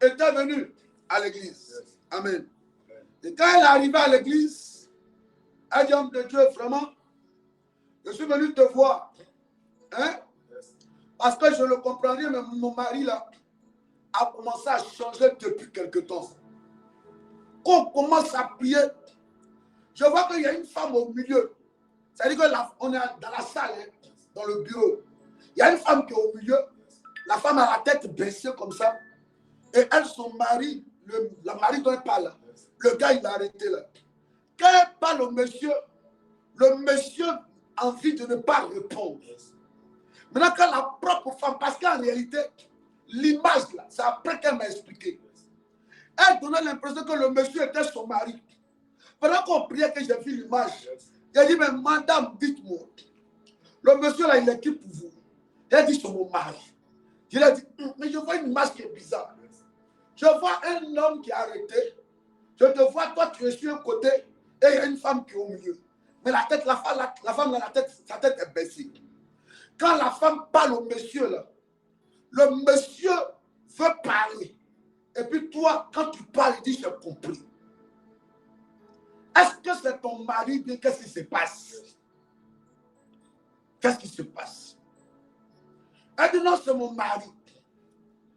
était venue à l'église. Amen. Et quand elle est arrivée à l'église, elle dit, homme de Dieu, vraiment, je suis venu te voir. Hein? Parce que je le comprendrais, mais mon mari là a commencé à changer depuis quelque temps. Quand on commence à prier, je vois qu'il y a une femme au milieu. C'est-à-dire qu'on est dans la salle, hein, dans le bureau. Il y a une femme qui est au milieu. La femme a la tête baissée comme ça. Et elle, son mari, la mari dont elle parle, le gars, il l'a arrêté là. Quand elle parle au monsieur, le monsieur a envie de ne pas répondre. Maintenant, quand la propre femme, parce qu'en réalité, l'image là, c'est après qu'elle m'a expliqué. Elle donnait l'impression que le monsieur était son mari. Pendant qu'on priait, que j'ai vu l'image, j'ai dit, mais madame, dites-moi, le monsieur là, il est qui pour vous? Elle dit, c'est mon mari. Je lui ai dit, mais je vois une image qui est bizarre. Je vois un homme qui est arrêté. Je te vois, toi, tu es sur un côté et il y a une femme qui est au milieu. Mais la tête, la femme, sa tête est baissée. Quand la femme parle au monsieur, là, le monsieur veut parler. Et puis toi, quand tu parles, il dit, j'ai compris. Est-ce que c'est ton mari? Qu'est-ce qui se passe? Qu'est-ce qui se passe? Elle dit, non, c'est mon mari.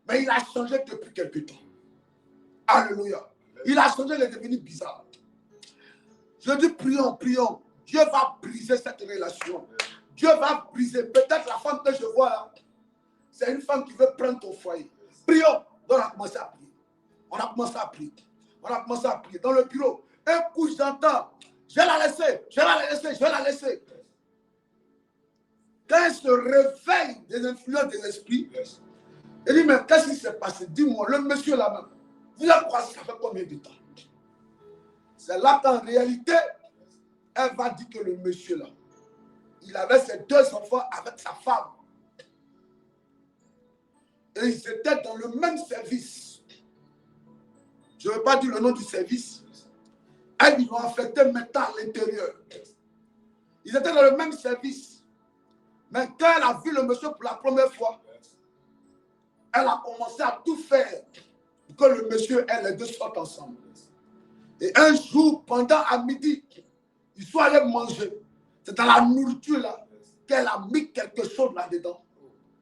Mais il a changé depuis quelque temps. Alléluia. Il a changé, il est devenu bizarre. Je dis, prions, prions. Dieu va briser cette relation. Dieu va briser. Peut-être la femme que je vois là, c'est une femme qui veut prendre ton foyer. Prions. Donc on a commencé à prier. On a commencé à prier. On a commencé à prier. Dans le bureau, un coup j'entends, je vais la laisser, je vais la laisser, je vais la laisser. Quand elle se réveille des influences de l'esprit, elle dit, mais qu'est-ce qui s'est passé? Dis-moi, le monsieur là-bas, vous avez croisé, ça fait combien de temps? C'est là qu'en réalité, elle va dire que le monsieur là, il avait ses 2 enfants avec sa femme. Et ils étaient dans le même service. Je ne veux pas dire le nom du service. Elles, ils l'ont affecté maintenant à l'intérieur. Ils étaient dans le même service. Mais quand elle a vu le monsieur pour la première fois, elle a commencé à tout faire pour que le monsieur et les deux sortent ensemble. Et un jour, pendant à midi, ils sont allés manger. C'est dans la nourriture là qu'elle a mis quelque chose là-dedans.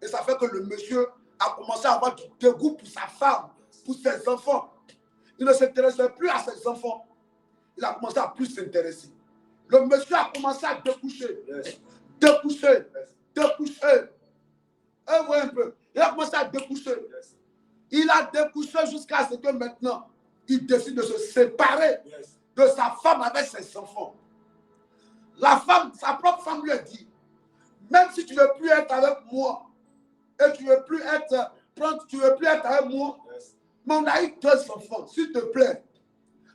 Et ça fait que le monsieur a commencé à avoir du dégoût pour sa femme, pour ses enfants. Il ne s'intéressait plus à ses enfants. Il a commencé à plus s'intéresser. Le monsieur a commencé à découcher. Découcher. Découcher. Et voyez un peu. Il a commencé à découcher. Il a découché jusqu'à ce que maintenant, il décide de se séparer de sa femme avec ses enfants. La femme, sa propre femme lui a dit, même si tu ne veux plus être avec moi, et tu ne veux plus être avec moi, mais on a eu 2 enfants, s'il te plaît.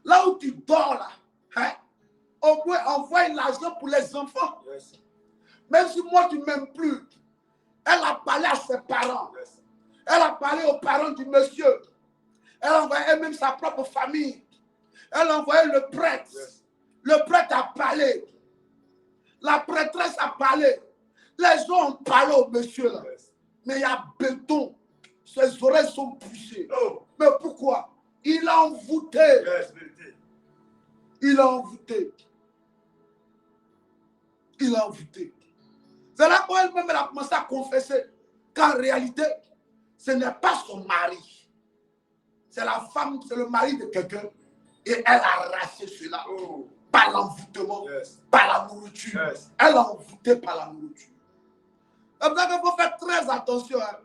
Là où tu dors là, hein, au moins envoie l'argent pour les enfants. Même si moi tu ne m'aimes plus, elle a parlé à ses parents. Elle a parlé aux parents du monsieur. Elle a envoyé elle-même sa propre famille. Elle a envoyé le prêtre. Le prêtre a parlé. La prêtresse a parlé. Les gens ont parlé au monsieur là. Mais il y a béton. Ses oreilles sont bouchées. Mais pourquoi? Il a envoûté. Il a envoûté. Il a envoûté. C'est là qu'elle-même a commencé à confesser qu'en réalité, ce n'est pas son mari. C'est la femme, c'est le mari de quelqu'un. Et elle a arraché cela par l'envoûtement, par la nourriture. Elle a envoûté par la nourriture. C'est pour ça qu'il faut faire très attention. Hein.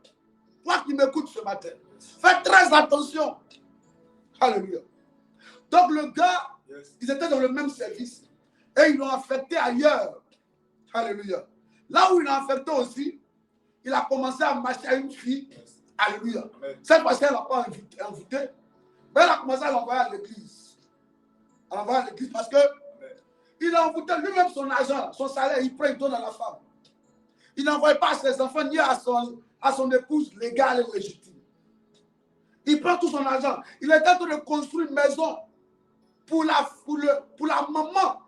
Toi qui m'écoutes ce matin, fais très attention. Alléluia. Donc le gars, ils étaient dans le même service. Et ils l'ont affecté ailleurs. Alléluia. Là où il l'a affecté aussi, il a commencé à marcher à une fille. Alléluia. Cette fois-ci, elle n'a pas invité. Mais elle a commencé à l'envoyer à l'église. À l'envoyer à l'église parce que il a envoûté lui-même son argent, son salaire, il prend, il donne à la femme. Il n'envoie pas à ses enfants ni à son épouse légale et légitime. Il prend tout son argent. Il est en train de construire une maison pour la maman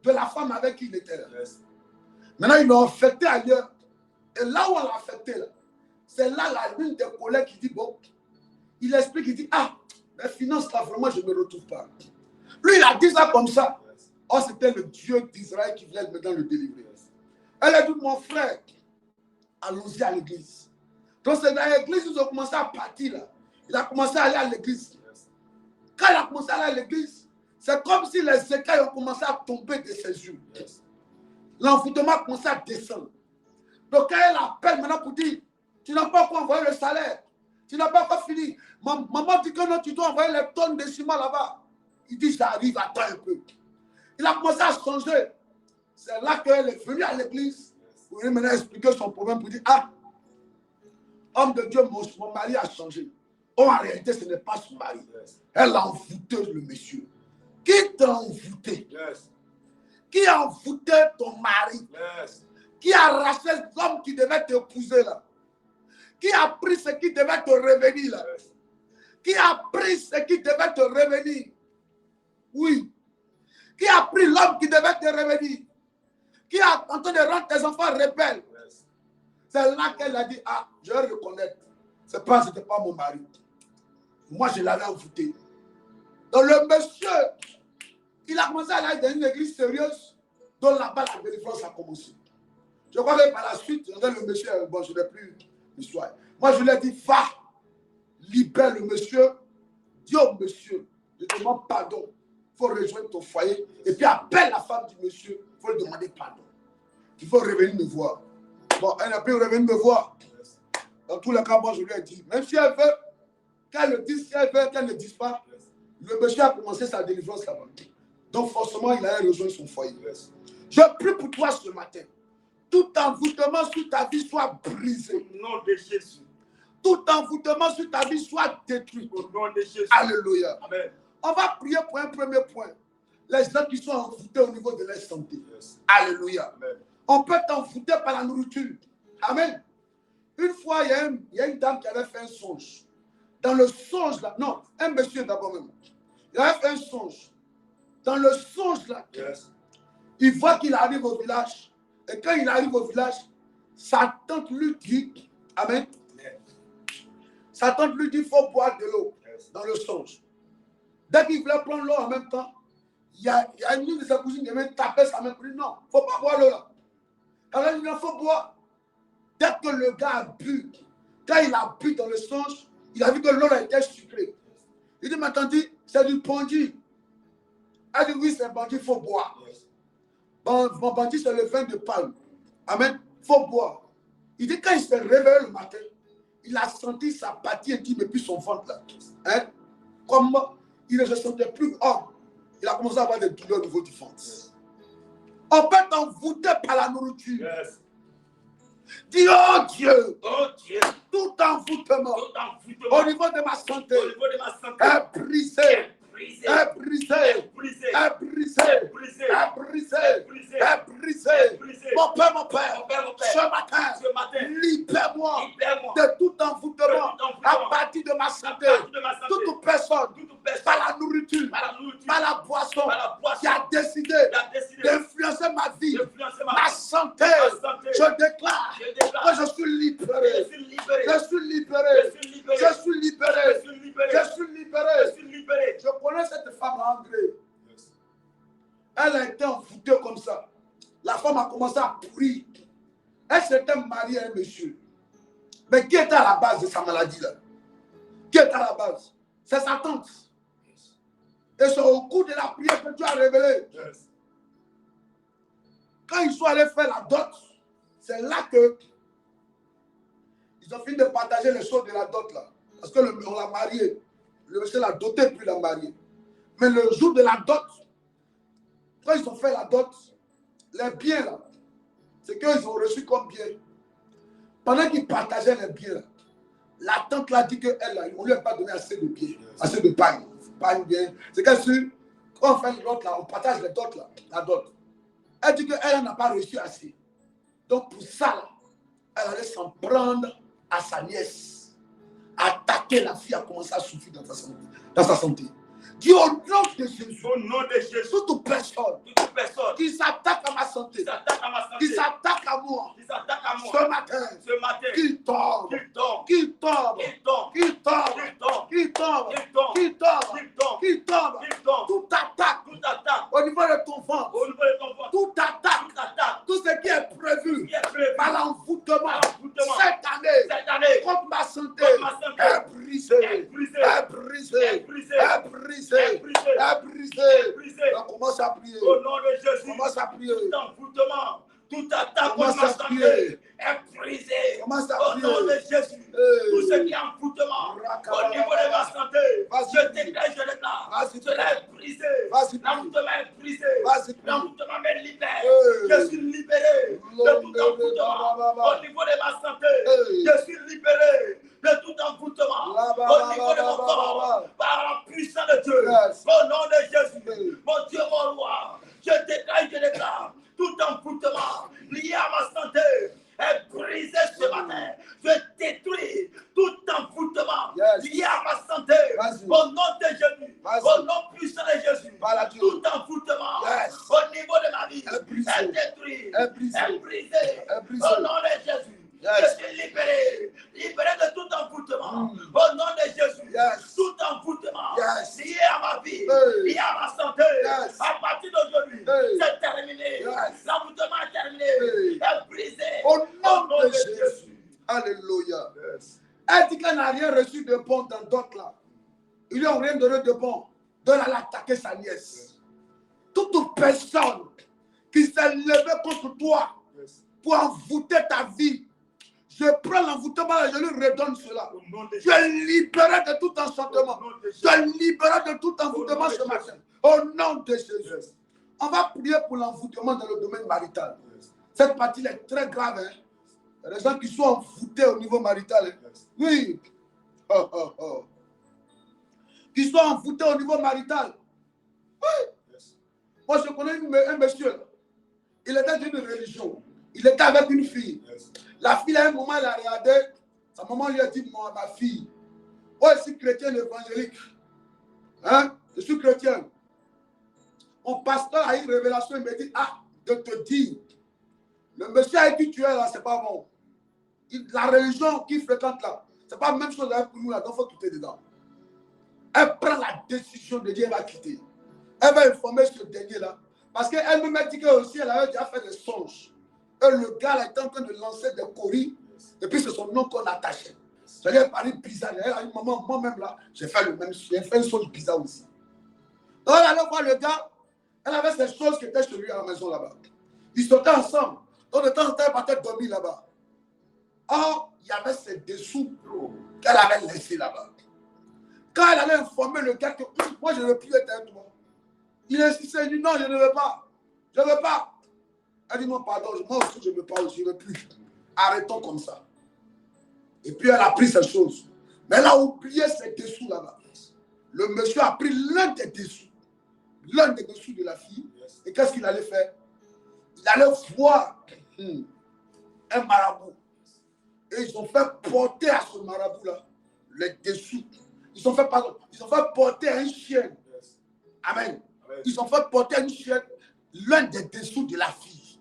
de la femme avec qui il était là. Maintenant, ils l'ont affecté ailleurs. Et là où on l'a affecté, c'est là l'une des collègues qui dit, bon, il explique, il dit, ah, les finances là, vraiment, je ne me retrouve pas. Lui, il a dit ça comme ça. Oh, c'était le Dieu d'Israël qui voulait maintenant le délivrer. Elle a dit, mon frère, allons-y à l'église. Donc c'est dans l'église qu'ils ont commencé à partir là. Il a commencé à aller à l'église. Quand il a commencé à aller à l'église, c'est comme si les écailles ont commencé à tomber de ses yeux. L'envoûtement a commencé à descendre. Donc quand elle appelle maintenant pour dire, tu n'as pas encore envoyé le salaire, tu n'as pas encore fini. Maman dit que non, tu dois envoyer les tonnes de ciment là-bas. Il dit, j'arrive, attends un peu. Il a commencé à changer. C'est là qu'elle est venue à l'église pour lui maintenant expliquer son problème, pour dire, ah, homme de Dieu, mon mari a changé. Oh, en réalité, ce n'est pas son mari. Elle a envoûté le monsieur. Qui t'a envoûté? Qui a envoûté ton mari? Qui a arraché l'homme qui devait t'épouser là? Qui a pris ce qui devait te revenir là? Qui a pris ce qui devait te revenir? Oui. Qui a pris l'homme qui devait te revenir? Qui a en train de rendre tes enfants rebelles? C'est là qu'elle a dit, ah, je vais reconnaître. C'était pas mon mari. Moi, je l'avais envoûté. Donc le monsieur, il a commencé à aller dans une église sérieuse, dont là-bas la délivrance a commencé. Je crois que par la suite, le monsieur, bon, je n'ai plus l'histoire. Moi, je lui ai dit, va, libère le monsieur, dis au monsieur, je te demande pardon. Il faut rejoindre ton foyer. Et puis appelle la femme du monsieur, il faut lui demander pardon. Il faut revenir me voir. Bon, elle n'a pu revenir me voir. Dans tous les cas, moi, je lui ai dit, même si elle veut, qu'elle le dise, si elle veut, qu'elle ne dise pas, le monsieur a commencé sa délivrance là-bas. Donc, forcément, il allait rejoindre son foyer. Je prie pour toi ce matin. Tout envoûtement sur ta vie soit brisé. Au nom de Jésus. Tout envoûtement sur ta vie soit détruit. Au nom de Jésus. Alléluia. Amen. On va prier pour un premier point. Les gens qui sont envoûtés au niveau de leur santé. Alléluia. Amen. On peut t'envoûter par la nourriture. Amen. Une fois, il y a une dame qui avait fait un songe. Dans le songe là, non, un monsieur d'abord même. Il avait fait un songe. Dans le songe là, il voit qu'il arrive au village. Et quand il arrive au village, sa tante lui dit, amen. Sa tante lui dit, il faut boire de l'eau dans le songe. Dès qu'il voulait prendre l'eau en même temps, il y a une de ses cousines qui avait tapé sa main pour dire, non, il ne faut pas boire l'eau là. Alors il dit, il faut boire. Dès que le gars a bu, quand il a bu dans le songe, il a vu que l'eau était sucrée. Il dit, ma tante, c'est du bandit. Elle dit, oui, c'est un bandit, il faut boire. Mon bandit, c'est le vin de palme. Amen. Il faut boire. Il dit, quand il s'est réveillé le matin, il a senti sa partie intime et puis son ventre là. Hein? Comme il ne se sentait plus homme. Il a commencé à avoir des douleurs au niveau du ventre. On peut t'envoûter par la nourriture. Dis, oh Dieu, tout envoûtement au niveau de ma santé est brisé. Est brisé, est brisé, est brisé, est brisé, est brisé. Mon Père, ce matin, libère-moi de tout envoûtement à partir de ma santé. Toute personne, par la nourriture, par la boisson, qui a décidé d'influencer ma vie, ma santé. Je déclare que je suis libéré. Je suis libéré. Je suis libéré. Je suis libéré. Je connais cette femme André. Elle a été envoûtée comme ça. La femme a commencé à pourrir. Elle s'était mariée à un monsieur. Mais qui était à la base de sa maladie là? Qui était à la base? C'est sa tante. Et c'est au cours de la prière que Dieu a révélé. Quand ils sont allés faire la dot, c'est là que ils ont fini de partager les choses de la dot là. Parce qu'on l'a marié. Le monsieur l'a doté puis l'a marié. Mais le jour de la dot, quand ils ont fait la dot, les biens là, c'est qu'ils ont reçu comme bien. Pendant qu'ils partageaient les biens là, la tante l'a dit qu'elle, on ne lui a pas donné assez de biens, assez de pain. Pain bien. C'est qu'elle dit, quand on fait le dot là, on partage les dots là, la dot. Elle dit qu'elle n'a pas reçu assez. Donc pour ça, là, elle allait s'en prendre à sa nièce. Attaquer la fille a commencé à souffrir dans sa santé. Dis au nom de Jésus. Au nom de Jésus. Toute personne qui s'attaque à ma santé, qui s'attaque à moi, ce matin, qui tombe, qui tombe, qui tombe, qui tombe, qui tombe, qui tombe, toute attaque au niveau de ton ventre, toute attaque, tout ce qui est prévu par l'envoûtement cette année contre ma santé est brisé, est brisé, est brisé, est brisé. On commence à prier. Au nom de Jésus. Commence à prier. Tout envoûtement, tout attaque contre ma santé est brisé. Au nom de Jésus. Tout ce qui est envoûtement au niveau de ma santé, je déclare, je déclare. Cela est brisé. L'envoûtement est brisé. L'envoûtement me libère. Je suis libéré de tout envoûtement au niveau de ma santé. Je suis libéré de tout envoûtement au niveau de mon corps par la puissance de Dieu. Au nom de Jésus, mon Dieu, mon roi, je déclare, tout envoûtement lié à ma santé est brisé ce matin. Je détruis tout envoûtement lié à ma santé. Au nom de Jésus, au nom puissant de Jésus, tout envoûtement au niveau de ma vie est détruit, est brisé. Au nom de Jésus. Je suis libéré de tout envoûtement. Au nom de Jésus, tout envoûtement lié à ma vie, lié à ma santé, à partir d'aujourd'hui, c'est terminé. L'envoûtement est terminé, est brisé. Au nom de Jésus. Alléluia. Elle dit qu'elle n'a rien reçu de bon dans d'autres là. Ils lui ont rien donné de bon. Donc elle a attaqué sa nièce. Toute personne qui s'est levée contre toi pour envoûter ta vie, je prends l'envoûtement et je lui redonne cela. Tu es libéré de tout enchantement. Tu es libéré de tout envoûtement ce matin. Au nom de Jésus. On va prier pour l'envoûtement dans le domaine marital. Cette partie est très grave. Hein? Il y a des gens qui sont envoûtés au niveau marital. Hein? Oui. Qui sont envoûtés au niveau marital. Oui. Moi, je connais un monsieur. Il était d'une religion. Il était avec une fille. La fille, à un moment, elle a regardé. Sa maman lui a dit, moi, ma fille, moi, je suis chrétien évangélique. Hein? Je suis chrétien. Mon pasteur a eu une révélation. Il me dit, de te dire, le monsieur avec qui tu es là, c'est pas bon. La religion qu'il fréquente là, c'est pas la même chose avec nous là, donc il faut quitter dedans. Elle prend la décision de dire, elle va quitter. Elle va informer ce dernier là. Parce qu'elle me dit qu'elle aussi, elle avait déjà fait des songes. Et le gars là était en train de lancer des coris. Et puis c'est son nom qu'on attachait. Ça lui a paru bizarre. Elle a dit, maman, moi-même là, j'ai fait le même. J'ai fait une chose bizarre aussi. Donc elle allait voir le gars. Elle avait ces choses qui étaient chez lui à la maison là-bas. Ils sortaient ensemble. Donc de temps en temps, elle partait dormir là-bas. Or, il y avait ces dessous qu'elle avait laissés là-bas. Quand elle allait informer le gars que moi je ne veux plus être avec toi, il insistait, il dit non, je ne veux pas. Je ne veux pas. Elle dit non, pardon, moi aussi je ne veux pas, je ne veux plus. Arrêtons comme ça. Et puis elle a pris ces choses. Mais elle a oublié ces dessous là-bas. Le monsieur a pris l'un des dessous. L'un des dessous de la fille. Et qu'est-ce qu'il allait faire? Il allait voir un marabout. Et ils ont fait porter à ce marabout-là les dessous. Ils ont fait porter à une chienne. Amen. Ils ont fait porter à une chienne l'un des dessous de la fille.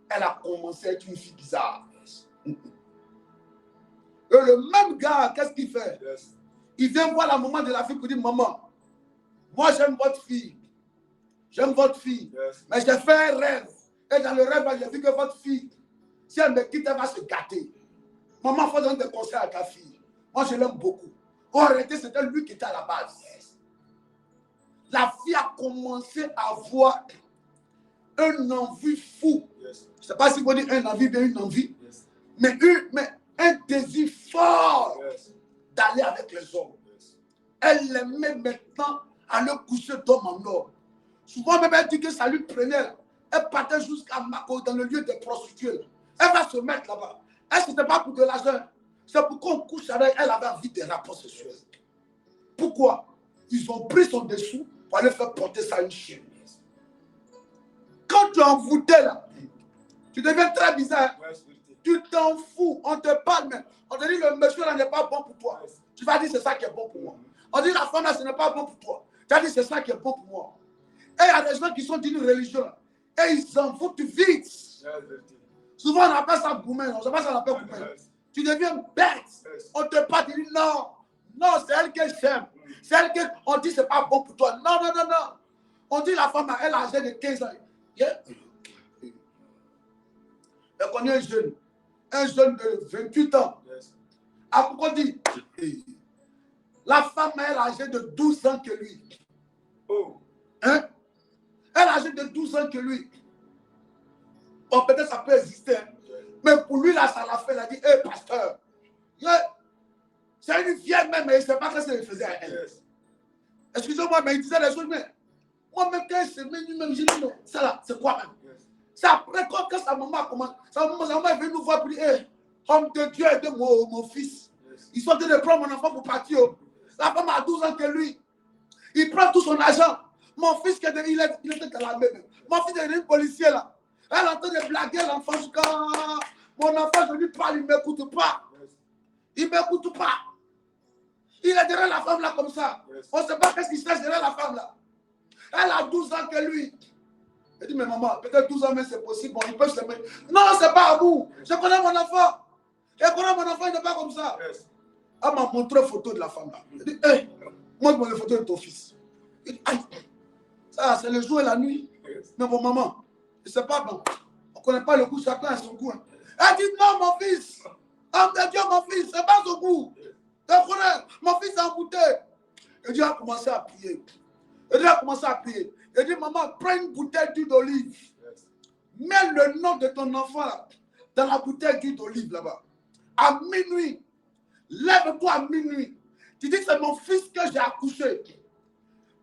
Elle a commencé à être une fille bizarre. Et le même gars, qu'est-ce qu'il fait? Il vient voir la maman de la fille pour dire, maman, moi j'aime votre fille. J'aime votre fille. Mais j'ai fait un rêve. Et dans le rêve, j'ai vu que votre fille, si elle me quitte, elle va se gâter. Maman, il faut donner des conseils à ta fille. Moi, je l'aime beaucoup. En réalité, c'était lui qui était à la base. La fille a commencé à avoir un envie fou. Je ne sais pas si vous dites un envie, bien une envie. Mais un désir fort d'aller avec les hommes. Elle aimait maintenant aller coucher d'homme en homme. Souvent, même elle dit que ça lui prenait. Elle partait jusqu'à Mako, dans le lieu des prostituées. Elle va se mettre là-bas. Elle, ce n'était pas pour de l'argent. C'est pour qu'on couche avec elle. Elle avait envie des rapports sexuels. Pourquoi? Ils ont pris son dessous pour aller faire porter ça à une chienne. Quand tu es envoûté là, tu deviens très bizarre. Tu t'en fous. On te parle, mais on te dit le monsieur là n'est pas bon pour toi. Tu vas dire c'est ça qui est bon pour moi. On dit la femme là, ce n'est pas bon pour toi. Tu as dit c'est ça qui est bon pour moi. Et il y a des gens qui sont d'une religion là. Et ils s'en foutent vite. Souvent on appelle ça gourmet. On ne sait pas ça on appelle gourmet. Tu deviens bête. On te parle, tu dis non. Non, c'est elle que j'aime. C'est elle qu'on dit c'est pas bon pour toi. Non, non, non, non. On dit la femme, elle a âgé de 15 ans. Yeah. Elle connaît un jeune de 28 ans. Ah, pourquoi on dit la femme, elle a âgé de 12 ans que lui. Oh. Hein? Elle a âgé de 12 ans que lui. Bon, peut-être ça peut exister. Hein? Mais pour lui, là, ça l'a fait. Il a dit, hé, pasteur, c'est une vieille même, mais il ne sait pas ce qu'elle faisait à elle. Excusez-moi, mais il disait les choses, mais moi-même, quand elle s'est mise, même, j'ai dit, mais ça là, c'est quoi même? C'est après quand sa maman commence, sa maman est venue nous voir pour dire, hé, homme de Dieu, aide-moi, mon fils. Ils sont en train de prendre mon enfant pour partir. La femme a 12 ans que lui. Il prend tout son argent. Mon fils, il était dans la même. Mon fils est devenu policier là. Elle est en train de blaguer l'enfant jusqu'à... Mon enfant, je lui parle, il ne m'écoute pas. Il ne m'écoute pas. Il est derrière la femme là comme ça. On ne sait pas qu'est-ce qui se passe derrière la femme là. Elle a 12 ans que lui. Elle dit, mais maman, peut-être 12 ans, mais c'est possible. Bon, il peut se mettre. Non, c'est pas à vous. Je connais mon enfant. Je connais mon enfant, il n'est pas comme ça. Elle m'a montré une photo de la femme là. Elle dit, hé, montre-moi les photos de ton fils. Il dit, aïe, ça, c'est le jour et la nuit. Mais bon, maman, c'est pas bon. On ne connaît pas le goût, chacun a son goût. Elle dit, non, mon fils. Homme de Dieu, mon fils, c'est pas son goût. Tu connais, mon fils est embouté. Elle dit, elle a commencé à prier. Elle a commencé à prier. Elle dit, maman, prends une bouteille d'huile d'olive. Mets le nom de ton enfant là, dans la bouteille d'huile d'olive là-bas. À minuit. Lève-toi à minuit. Tu dis, c'est mon fils que j'ai accouché.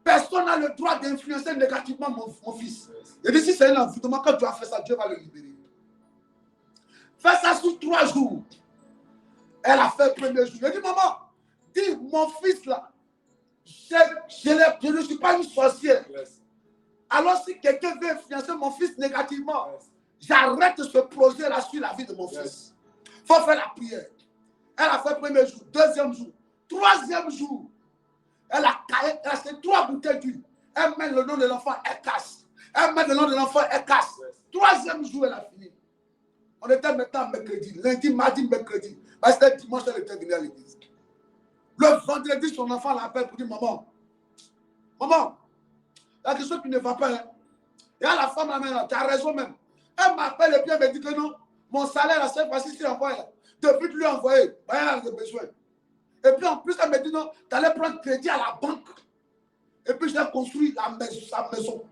Personne n'a le droit d'influencer négativement mon fils. Il dit, si c'est un envoûtement, quand tu as fait ça, Dieu va le libérer. Fais ça sous 3 jours. Elle a fait le premier jour. Elle dit, maman, dis, mon fils là, je ne suis pas une sorcière. Alors si quelqu'un veut influencer mon fils négativement, j'arrête ce projet là sur la vie de mon fils. Il faut faire la prière. Elle a fait le premier jour, deuxième jour, troisième jour. Elle a fait 3 bouteilles d'huile. Elle met le nom de l'enfant, elle casse. Elle met le nom de l'enfant, elle casse. Troisième jour, elle a fini. On était maintenant mercredi, lundi, mardi, mercredi. Parce que dimanche, elle était venue à l'église. Le vendredi, son enfant l'appelle pour dire, maman, maman, il y a quelque chose qui ne va pas. Hein. Et à la femme, tu as raison même. Elle m'appelle et puis elle me dit que non, mon salaire, cette fois-ci, c'est envoyé. Depuis de lui envoyer, elle a besoin. Et puis en plus, elle me dit non, tu allais prendre crédit à la banque. Et puis j'ai construit sa maison.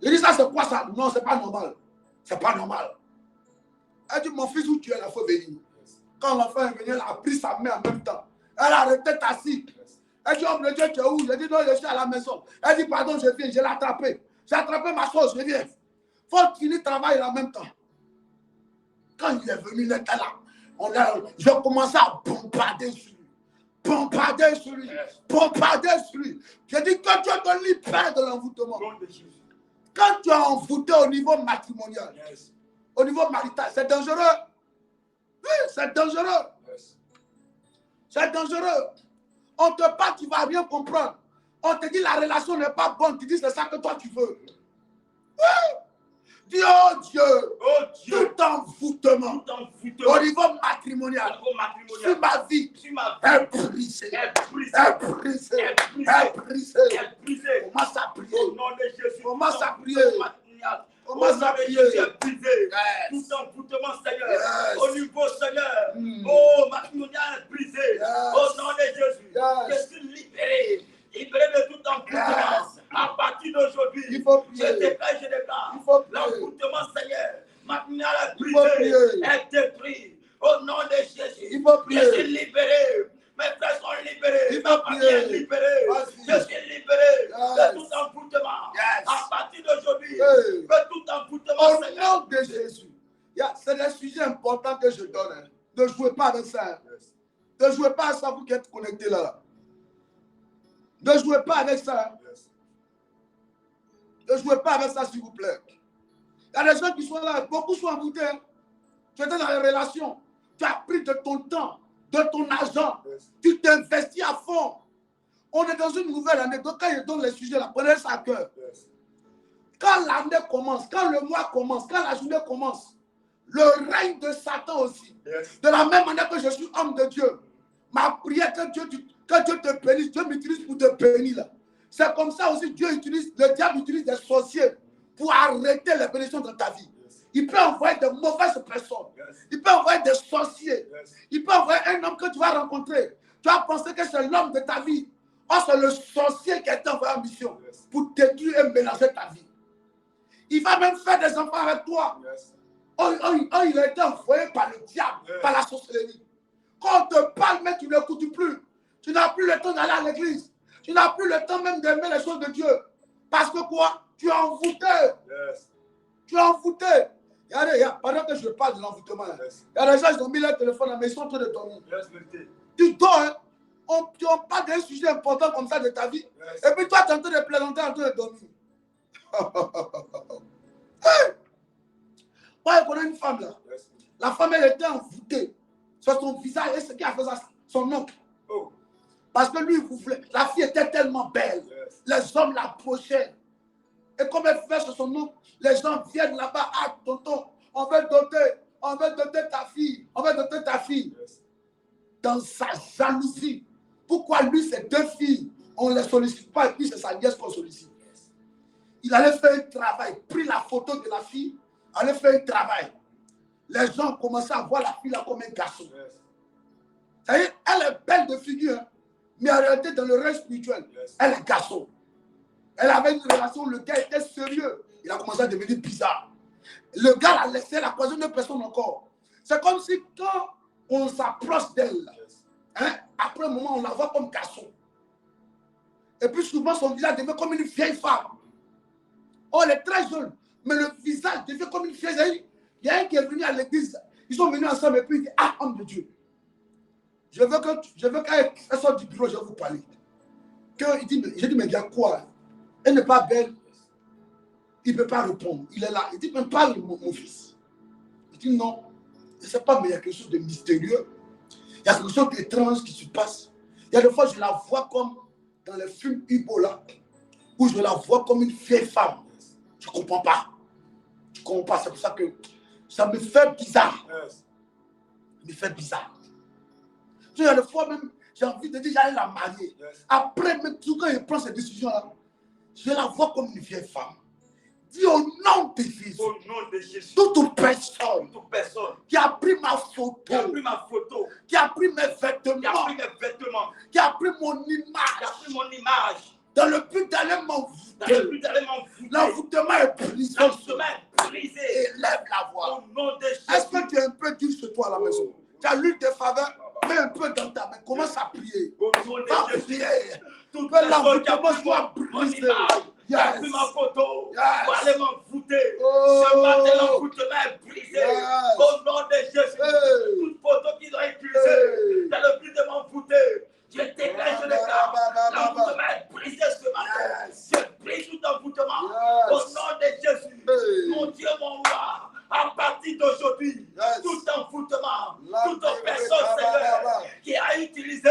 Je dis ça, c'est quoi ça? Non, c'est pas normal. C'est pas normal. Elle dit, mon fils, où tu es là, il faut venir. Quand l'enfant est venu, elle a pris sa main en même temps. Elle a arrêté assise. Elle dit, homme de Dieu, tu es où? Je dis, non, je suis à la maison. Elle dit, pardon, je viens, je l'ai attrapé. J'ai attrapé ma chose, je viens. Il faut finir le travail en même temps. Quand il est venu, il était là. Je commençais à bombarder sur lui. Bombarder sur lui. Bombarder sur lui. Je dis que Dieu te libère de l'envoûtement. Quand tu es envoûté au niveau matrimonial, au niveau marital, c'est dangereux. Oui, c'est dangereux. C'est dangereux. On te parle, tu ne vas rien comprendre. On te dit la relation n'est pas bonne. Tu dis c'est ça que toi tu veux. Oui. Dis oh Dieu, tout envoûtement au niveau matrimonial, sur ma vie, est brisé. Commence à prier. Commence à prier. Commence à prier. Tout envoûtement, Seigneur. Au niveau, Seigneur. Oh, matrimonial est brisé. Au nom de Jésus. Je suis libéré. Libéré de tout envoûtement. À partir d'aujourd'hui, je déclare. L'envoûtement, Seigneur. Matrimonial est brisé. Est détruit. Au nom de Jésus. Je suis libéré. Mes frères sont libérés. Ma famille est libérée. Je suis libéré de tout envoûtement. À partir d'aujourd'hui, de tout envoûtement. Au nom de Jésus. C'est des sujets importants que je donne. Hein. Ne jouez pas avec ça. Ne jouez pas à ça, vous qui êtes connectés là. Ne jouez pas avec ça. Ne jouez pas avec ça, s'il vous plaît. Il y a des gens qui sont là, beaucoup sont envoûtés. Tu étais dans les relations. Tu as pris de ton temps, de ton argent. Tu t'investis à fond On est dans une nouvelle année. Donc, quand je donne les sujets, là, prenez ça à cœur. Yes. Quand l'année commence, quand le mois commence, quand la journée commence, le règne de Satan aussi. Yes. De la même manière que je suis homme de Dieu, ma prière que Dieu te bénisse, Dieu m'utilise pour te bénir là. C'est comme ça aussi le diable utilise des sorciers pour arrêter les bénédictions dans ta vie. Yes. Il peut envoyer de mauvaises personnes. Yes. Il peut envoyer des sorciers. Yes. Il peut envoyer un homme que tu vas rencontrer. Tu vas penser que c'est l'homme de ta vie. Or, c'est le sorcier qui a été envoyé en mission pour détruire et mélanger ta vie. Il va même faire des enfants avec toi. Yes. Il a été envoyé par le diable, par la sorcellerie. Quand on te parle, mais tu ne l'écoutes plus. Tu n'as plus le temps d'aller à l'église. Tu n'as plus le temps même d'aimer les choses de Dieu. Parce que quoi? Tu es envoûté. Yes. Tu es envoûté. Pendant que je parle de l'envoûtement, il y a des gens qui ont mis leur téléphone, mais ils sont en train de dormir. Yes. Tu dors, hein? On parle d'un sujet important comme ça de ta vie. Yes. Et puis toi, tu es en train de plaisanter, en train de dormir. Hey! Ouais, on a une femme là. Yes. La femme, elle était envoûtée. Sur son visage, et ce qui a fait ça, son oncle. Oh. Parce que lui, la fille était tellement belle. Yes. Les hommes l'approchaient. Et comme elle fait sur son oncle, les gens viennent là-bas. Ah, tonton, on veut doter ta fille. On veut doter ta fille. Yes. Dans sa jalousie. Pourquoi lui, ces deux filles, on ne les sollicite pas et puis c'est sa nièce qu'on sollicite. Il allait faire un travail, pris la photo de la fille, allait faire un travail. Les gens commençaient à voir la fille là comme un garçon. Yes. Ça y est, elle est belle de figure, hein, mais en réalité, dans le règne spirituel, Yes. elle est garçon. Elle avait une relation, le gars était sérieux. Il a commencé à devenir bizarre. Le gars l'a laissé, elle a croisé une personne encore. C'est comme si quand on s'approche d'elle, Yes. hein, après un moment, on la voit comme garçon. Et puis souvent, son visage devient comme une vieille femme. Oh, elle est très jeune, mais le visage devient comme une vieille femme. Il y a un qui est venu à l'église, ils sont venus ensemble et puis il dit, ah, homme de Dieu, je veux qu'elle sorte du bureau, je vais vous parler. J'ai dit, mais il y a quoi? Elle n'est pas belle. Il ne peut pas répondre. Il est là. Il dit, mais parle, mon fils. Il dit, non, je ne sais pas, mais il y a quelque chose de mystérieux. Il y a quelque chose d'étrange qui se passe. Il y a des fois, je la vois comme dans les films Ebola, où je la vois comme une vieille femme. Je ne comprends pas. Je ne comprends pas. C'est pour ça que ça me fait bizarre. Yes. Ça me fait bizarre. Il y a des fois même, j'ai envie de dire, j'allais la marier. Yes. Après, même tout quand il prend cette décision-là, je la vois comme une vieille femme. Dis au nom de Jésus. Au nom de Jésus. Toute personne Toute personne qui a pris ma photo, qui a pris ma photo, qui a pris mes qui a vêtements, pris mes vêtements, qui a pris mon qui a image, pris mon image, dans le but d'aller dans le m'envoûter. but d'aller m'envoûter. L'envoûtement est brisé. L'envoûtement est brisé. Élève la voix. Au nom de Jésus. Est-ce que tu es un peu dur chez toi à la maison? Tu as l'huile de faveur, mets un peu dans ta main. Commence à prier. Au nom de Va Jésus. prier. Toute Que personne qui a l'envoûtement pris soit mon brisé. image, qui a Yes. pris ma photo, Yes. pour aller m'envoûter. Oh. Ce matin, l'envoûtement est brisé. Yes. Au nom de Jésus. Hey. Toute photo qu'ils ont utilisée Hey. dans le but de m'envoûter. Je déclare, je déclare. L'envoûtement est brisé ce matin. Yes. Je brise tout envoûtement. Yes. Au nom de Jésus. Hey. Mon Dieu, mon roi. À partir d'aujourd'hui, Yes. tout envoûtement, La toute personne, Seigneur, qui a utilisé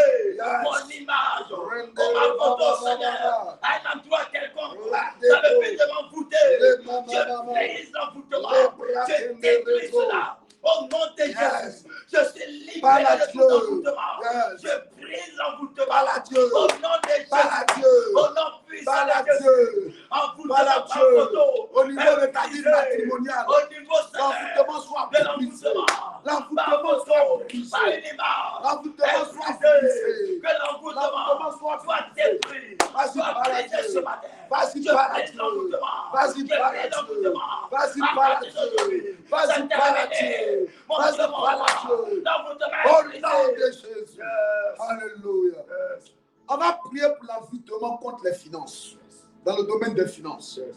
mon image, Rende comme ma photo, baba, Seigneur, à un endroit quelconque, La dans le déco. but de m'envoûter, Le mama, je mama. brise l'envoûtement, Le bras je de détruis Mérégo. cela. Au nom de Yes. Jésus, je suis Par libéré la de tout Dieu. envoûtement. Yes. Je brise l'envoûtement. Par la Dieu. Au nom de Par la Jésus. Dieu. Au nom puissant Par la de Jésus. Dieu. Envoûtement Par la par Dieu. photo. Au niveau de ta vie Brisé. matrimoniale. Au niveau, Seigneur, L'envoûtement soit de brisé. l'envoûtement. L'envoûtement soit Par brisé. une image. L'envoûtement soit Est brisé. brisé. Que l'envoûtement L'envoûtement soit soit brisé. détruit. Vas-y, Soit par la brisé Dieu. ce matin. Vas-y, Je par la brise Dieu. l'envoûtement. Vas-y, Je par la brise Dieu. l'envoûtement. Vas-y, À par la partir Dieu. d'aujourd'hui, Vas-y, c'est par la terminé. Dieu. Mon Vas-y, Dieu, mon par la roi. Dieu. L'envoûtement Au est nom de brisé. Jésus. Yes. Alléluia. Yes. On va prier pour l'envoûtement contre les finances. Dans le domaine des finances. Yes.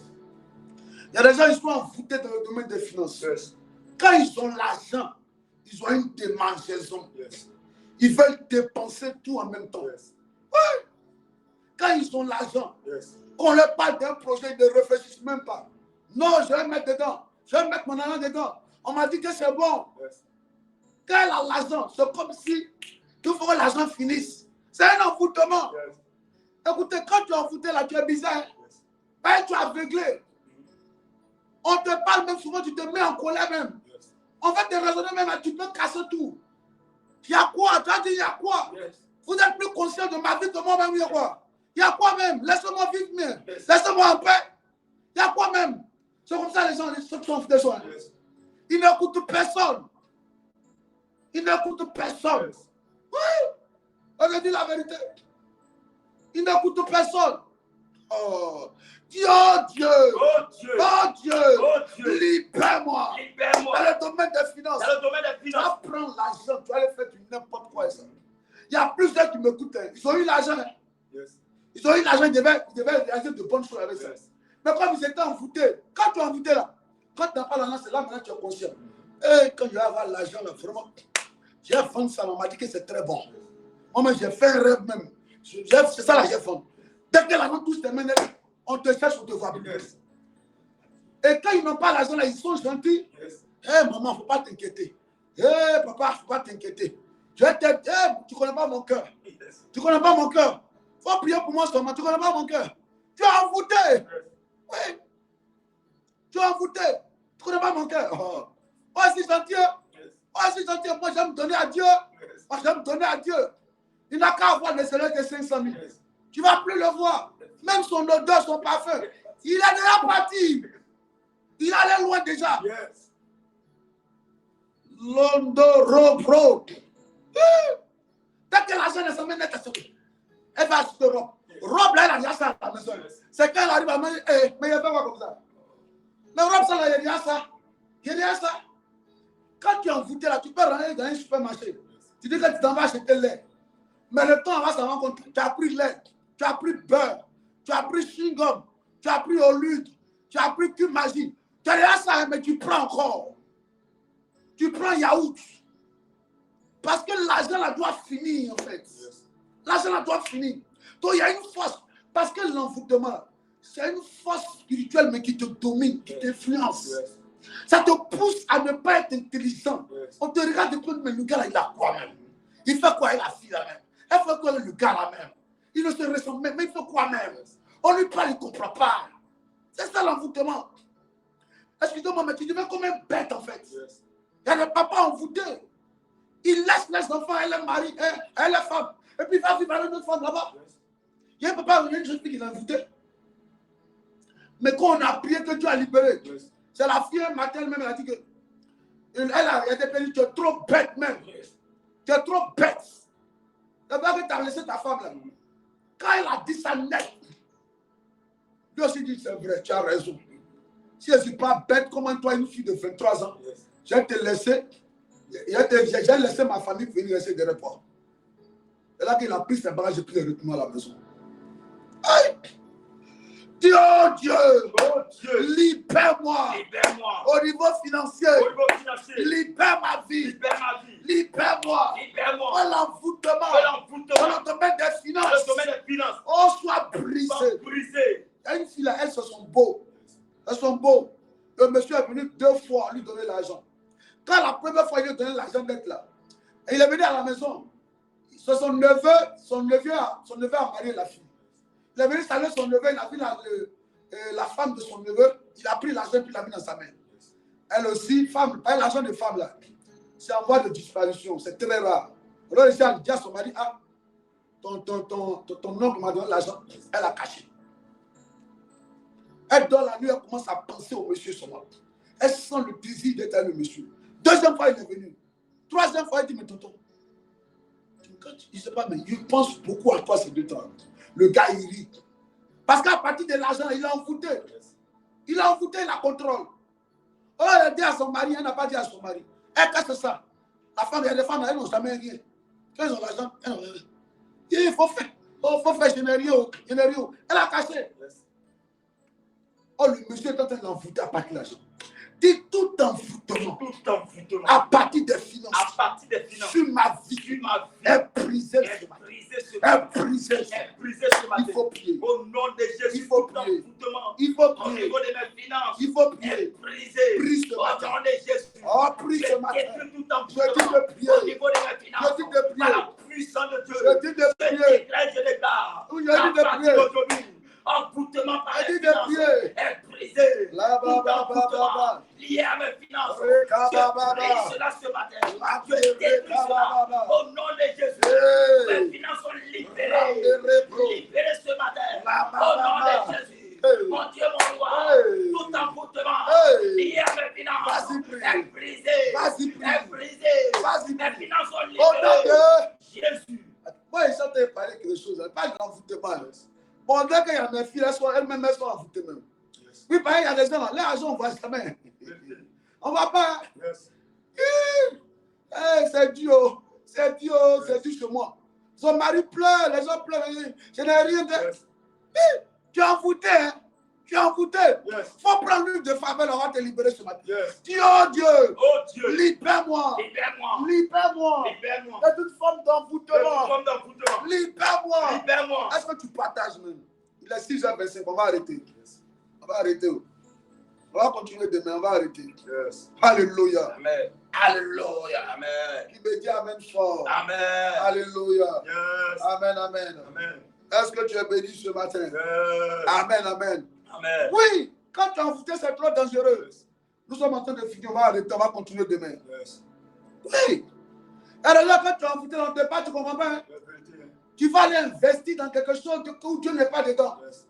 Il y a des gens qui sont envoûtés dans le domaine des finances. Yes. Quand ils ont l'argent, ils ont une démangeaison. Yes. Ils veulent dépenser tout en même temps. Yes. Ouais. Quand ils ont l'argent, Yes. qu'on leur parle d'un projet, ils ne réfléchissent même pas. Non, je vais mettre dedans. Je vais mettre mon argent dedans. On m'a dit que c'est bon. Yes. Quand elle a l'argent, c'est comme si il faut que l'argent finisse. C'est un envoûtement. Yes. Écoutez, quand tu es envoûté là, tu es bizarre. Hein, tu es aveuglé. On te parle même souvent, tu te mets en colère même. On va te raisonner même, tu peux casser tout. Il y a quoi? Tu as dit, il y a quoi? Vous êtes plus conscient de ma vie que moi-même, il y a quoi? Il y a quoi même? Laissez-moi vivre mieux. Laissez-moi en paix. Il y a quoi même? C'est comme ça les gens, ceux qui sont des soins. Ils n'écoutent personne. Ils n'écoutent personne. Oui. On va dire la vérité. Ils n'écoutent personne. Oh Dieu, Dieu, Oh Dieu, oh Dieu, oh Dieu. Libère-moi. Libère-moi. Dans le domaine des finances. Dans le domaine des Tu finances. vas prendre l'argent, tu vas aller faire du n'importe quoi. Ça. Il y a plusieurs qui m'écoutent. Hein. Ils ont eu l'argent. Hein. Yes. Ils ont eu l'argent, ils devaient réaliser de bonnes choses avec ça. Yes. Mais comme ils étaient envoûtés, quand tu es envoûté là, quand tu n'as pas l'argent, c'est là maintenant que tu es conscient. Et quand je vais avoir l'argent là, vraiment, j'ai vendu ça, on m'a dit que c'est très bon. Moi-même, j'ai fait un rêve même. C'est ça là, j'ai vendu. Dès que l'argent touche tes mains, on te cherche, on te voit plus. Yes. Et quand ils n'ont pas l'argent là, ils sont gentils. Yes. Hé maman, il ne faut pas t'inquiéter. Hé papa, il ne faut pas t'inquiéter. Je vais t'aider. Tu ne connais pas mon cœur. Yes. Tu ne connais pas mon cœur. Il faut prier pour moi seulement. Tu ne connais pas mon cœur. Tu es envoûté. Yes. Oui. Tu es envoûté. Tu ne connais pas mon cœur. Oh, c'est gentil. Yes. Oh, c'est gentil. Moi, j'aime donner à Dieu. Yes. Moi, j'aime donner à Dieu. Il n'a qu'à avoir ne serait que 500 000. Yes. Tu ne vas plus le voir. Même son odeur, son parfum. Il est déjà parti. Il allait loin déjà. Yes. Londo Robro. Dès que l'argent ne s'en met, elle va acheter robe. Robe là, elle a déjà ça à la maison. C'est quand elle arrive à manger, mais il a fait quoi comme ça? Mais robe ça là, il y a déjà ça. Il y a déjà ça. Quand tu es envoûté là, tu peux rentrer dans un supermarché. Tu dis que tu t'en vas acheter lait. Mais le temps va s'en rendre compte. Tu as pris lait, tu as pris beurre, tu as pris chewing-gum, tu as pris Olude, tu as pris Q-Magie. Tu as déjà ça, mais tu prends encore. Tu prends yaourt. Parce que l'argent là doit finir en fait. Yes. L'argent là doit finir. Donc il y a une force. Parce que l'envoûtement, c'est une force spirituelle mais qui te domine, qui t'influence. Yes. Ça te pousse à ne pas être intelligent. Yes. On te regarde et tout, mais le gars là, il a quoi même? Il fait quoi avec la fille là même? Elle fait quoi avec le gars là même? Il ne se ressemble même, mais il fait quoi même? On lui parle, il ne comprend pas. C'est ça l'envoûtement. Excusez-moi, mais tu deviens comme un bête en fait. Yes. Il y a le papa envoûté. Il laisse les enfants, elle est mariée, elle est femme. Et puis il va vivre avec une autre femme là-bas. Yes. Il y a un papa, il y a une jeune fille qui l'a envoûté. Mais quand on a prié que Dieu a libéré, yes. C'est la fille un matin elle-même, elle a dit que elle a été perdue, tu es trop bête même. Yes. Tu es trop bête. D'abord que tu as laissé ta femme là. Quand elle a dit ça net, lui aussi dit c'est vrai, tu as raison. Si je ne suis pas bête, comment toi, une fille de 23 ans, yes. Je vais te laisser, j'ai laissé ma famille venir rester derrière toi. Et là qu'il a pris ses bagages, j'ai pris le retour à la maison. Aïe! Dieu, Dieu, oh Dieu, libère-moi. Libère-moi. Au niveau financier, libère ma vie. Libère ma vie. Libère-moi. Libère-moi. Oh l'envoûtement. Dans le domaine des finances. Dans le domaine des finances. Oh, sois brisé. Sois brisé. Il y a une fille là, elles se sont beaux. Elles sont beaux. Le monsieur est venu 2 fois lui donner l'argent. Quand la première fois il lui a donné l'argent d'être là, et il est venu à la maison. C'est son neveu a marié la fille. Il est venu saluer son neveu, il a vu la femme de son neveu, il a pris l'argent et puis il l'a mis dans sa main. Elle aussi, femme, pas l'argent de femme là, c'est en voie de disparition, c'est très rare. Alors il dit à son mari, ah, ton oncle m'a donné l'argent, elle a caché. Elle dort la nuit, elle commence à penser au monsieur seulement. Elle sent le désir d'être avec le monsieur. 2e fois, il est venu. 3e fois, il dit, mais tonton, il ne sait pas, mais il pense beaucoup à toi ces 2 temps. Le gars, il rit. Parce qu'à partir de l'argent, il a envoûté. Il a envoûté, il a contrôle. Oh, elle a dit à son mari, elle n'a pas dit à son mari. Elle casse ça. La femme, il y a des femmes, elles n'ont jamais rien. Quand ils ont l'argent, elles n'ont rien. Il faut faire. Oh, il faut faire, je n'ai rien. Elle a caché. Oh, le monsieur est en train d'envoûter à partir de l'argent. Dit tout envoûtement. À partir des finances. Sur ma vie. Est brisé ce matin. Est brisé ce matin. Il faut prier. Au nom de Jésus. Il faut prier. Il faut prier. Au niveau de mes finances. Il faut prier. Brise ce matin. Au nom de Jésus. Oh, prie ce matin. Je dis de prier. Au niveau de mes finances. Je dis de prier. puissant de Dieu. Je dis de prier. Je déclare. Oui, je dis de prier. Aujourd'hui, envoûtement par les finances est brisé. Tout envoûtement lié à mes finances. Je brise cela ce matin. Je détruis cela au nom de Jésus. Mes finances sont libérées. Libérées ce matin. Au nom de Jésus. Mon Dieu, mon roi, tout envoûtement lié à mes finances est brisé. Est brisé. Mes finances sont libérées. Jésus. Moi, ils sont parlé quelque chose. Pas d'envoûtement. Bon, dès qu'il y a mes filles, elles-mêmes sont envoûtées même. Oui, pareil, il y a des gens là. Les agents, on ne voit jamais. On ne va pas. C'est dur. C'est dur chez moi. Son mari pleure, les gens pleurent. Je n'ai rien de. Tu es envoûté, hein? Tu es envoûté. Il faut prendre l'huile de faveur, on va te libérer ce matin. Dis, oh Dieu, libère-moi. Libère-moi. De toute forme d'envoûtement. Libère-moi. Est-ce que tu partages même? Il est 6h25, on va arrêter. On va arrêter. On va continuer demain, on va arrêter. Alléluia. Amen. Alléluia. Amen. Qui me dit amen fort. Amen. Alléluia. Yes. Amen, amen. Amen. Est-ce que tu es béni ce matin? Yes. Amen, amen. Amen. Oui, quand tu es envoûté, c'est trop dangereux. Nous sommes en train de finir, on va arrêter, on va continuer demain. Yes. Oui. Alors là, quand tu es envoûté dans tes pas, tu ne comprends pas. Hein? Tu vas aller investir dans quelque chose où Dieu n'est pas dedans. Yes.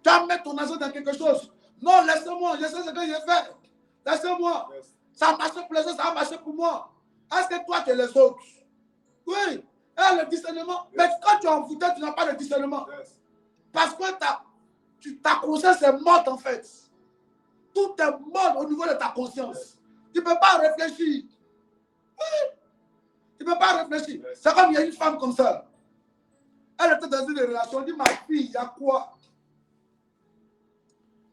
Tu vas mettre ton argent dans quelque chose. Non, laissez-moi, je sais ce que j'ai fait. Laissez-moi. Yes. Ça a marché pour les autres, ça a marché pour moi. Est-ce que toi, tu es les autres? Oui. Et le discernement. Yes. Mais quand tu es envoûté, tu n'as pas de discernement. Yes. Parce que ta conscience est morte en fait. Tout est mort au niveau de ta conscience. Yes. Tu ne peux pas réfléchir. Oui. Tu ne peux pas réfléchir. Yes. C'est comme il y a une femme comme ça. Elle était dans une relation. Elle dit, ma fille, il y a quoi?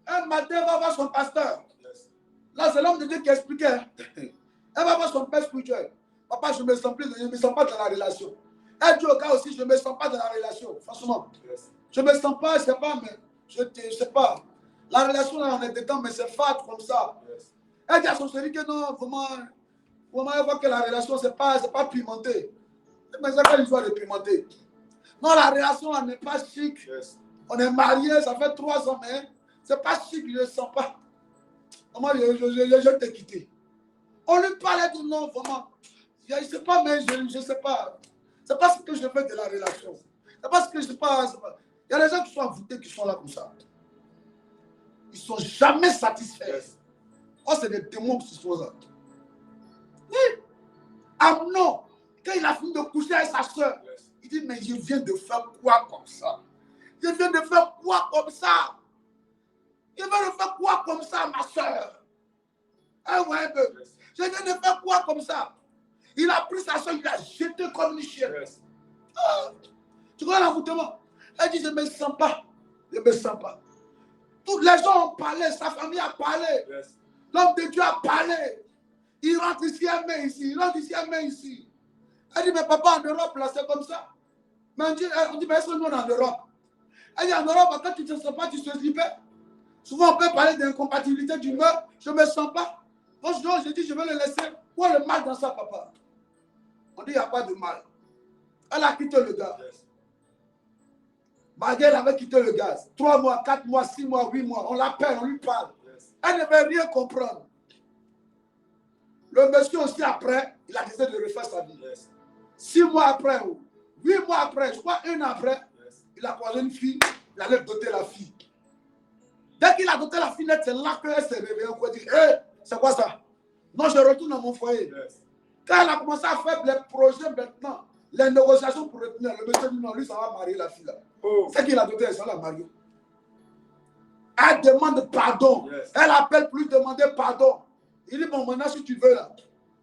Un matin, elle va voir son pasteur. Yes. Là, c'est l'homme de Dieu qui expliquait. Elle va voir son père spirituel. Papa, je ne me sens pas dans la relation. Elle dit au gars aussi, je ne me sens pas dans la relation. Franchement. Yes. Je ne me sens pas, je ne sais pas, mais je ne sais pas. La relation, là, on est dedans, mais c'est fat comme ça. Yes. Elle dit à son chéri que non, vraiment, elle voit que la relation, ce n'est pas pimenté. Mais c'est pas une histoire de pimenté. Non, la relation, elle n'est pas chic. Yes. On est mariés, ça fait 3 ans, mais ce n'est pas chic, je ne sens pas. Comment je t'ai quitté. On lui parlait du nom, vraiment. Je ne sais pas, mais je ne sais pas. C'est pas ce que je fais de la relation. C'est pas ce que je sais pas. Il y a des gens qui sont envoûtés, qui sont là comme ça. Ils ne sont jamais satisfaits. Yes. Oh, c'est des démons qui sont là. Oui. Amnon, quand il a fini de coucher avec sa soeur, yes. Il dit, mais je viens de faire quoi comme ça? Je viens de faire quoi comme ça? Je viens de faire quoi comme ça, ma soeur? Ah ouais, yes. Je viens de faire quoi comme ça? Il a pris sa soeur, il l'a jeté comme une chienne. Yes. Ah, tu vois l'envoûtement? Elle dit, je ne me sens pas. Je ne me sens pas. Tous les gens ont parlé, sa famille a parlé. Yes. L'homme de Dieu a parlé. Il rentre ici, elle met ici. Il rentre ici, elle met ici. Elle dit, mais papa, en Europe, là, c'est comme ça. Mais on dit, mais est-ce que nous, on est en Europe? Elle dit, en Europe, quand tu ne te sens pas, tu te libères. Souvent, on peut parler d'incompatibilité d'humeur. Je ne me sens pas. Donc, je dis, je vais le laisser. Où est le mal dans ça, papa? On dit, il n'y a pas de mal. Elle a quitté le gars. Yes. Malgré elle avait quitté le gaz. 3 mois, 4 mois, 6 mois, 8 mois. On l'appelle, on lui parle. Yes. Elle ne veut rien comprendre. Le monsieur aussi, après, il a décidé de refaire sa vie. Yes. 6 mois après, 8 mois après, je crois 1 an après, yes. Il a croisé une fille, il allait doter la fille. Dès qu'il a doté la fille, c'est là qu'elle s'est réveillée. On dit, hé, c'est quoi ça? Non, je retourne dans mon foyer. Yes. Quand elle a commencé à faire les projets maintenant, les négociations pour retenir, le monsieur dit non, lui, ça va marier la fille là. Oh. C'est qu'il a doté, ça l'a marié. Elle demande pardon. Yes. Elle appelle pour lui demander pardon. Il dit, bon, maintenant, si tu veux là,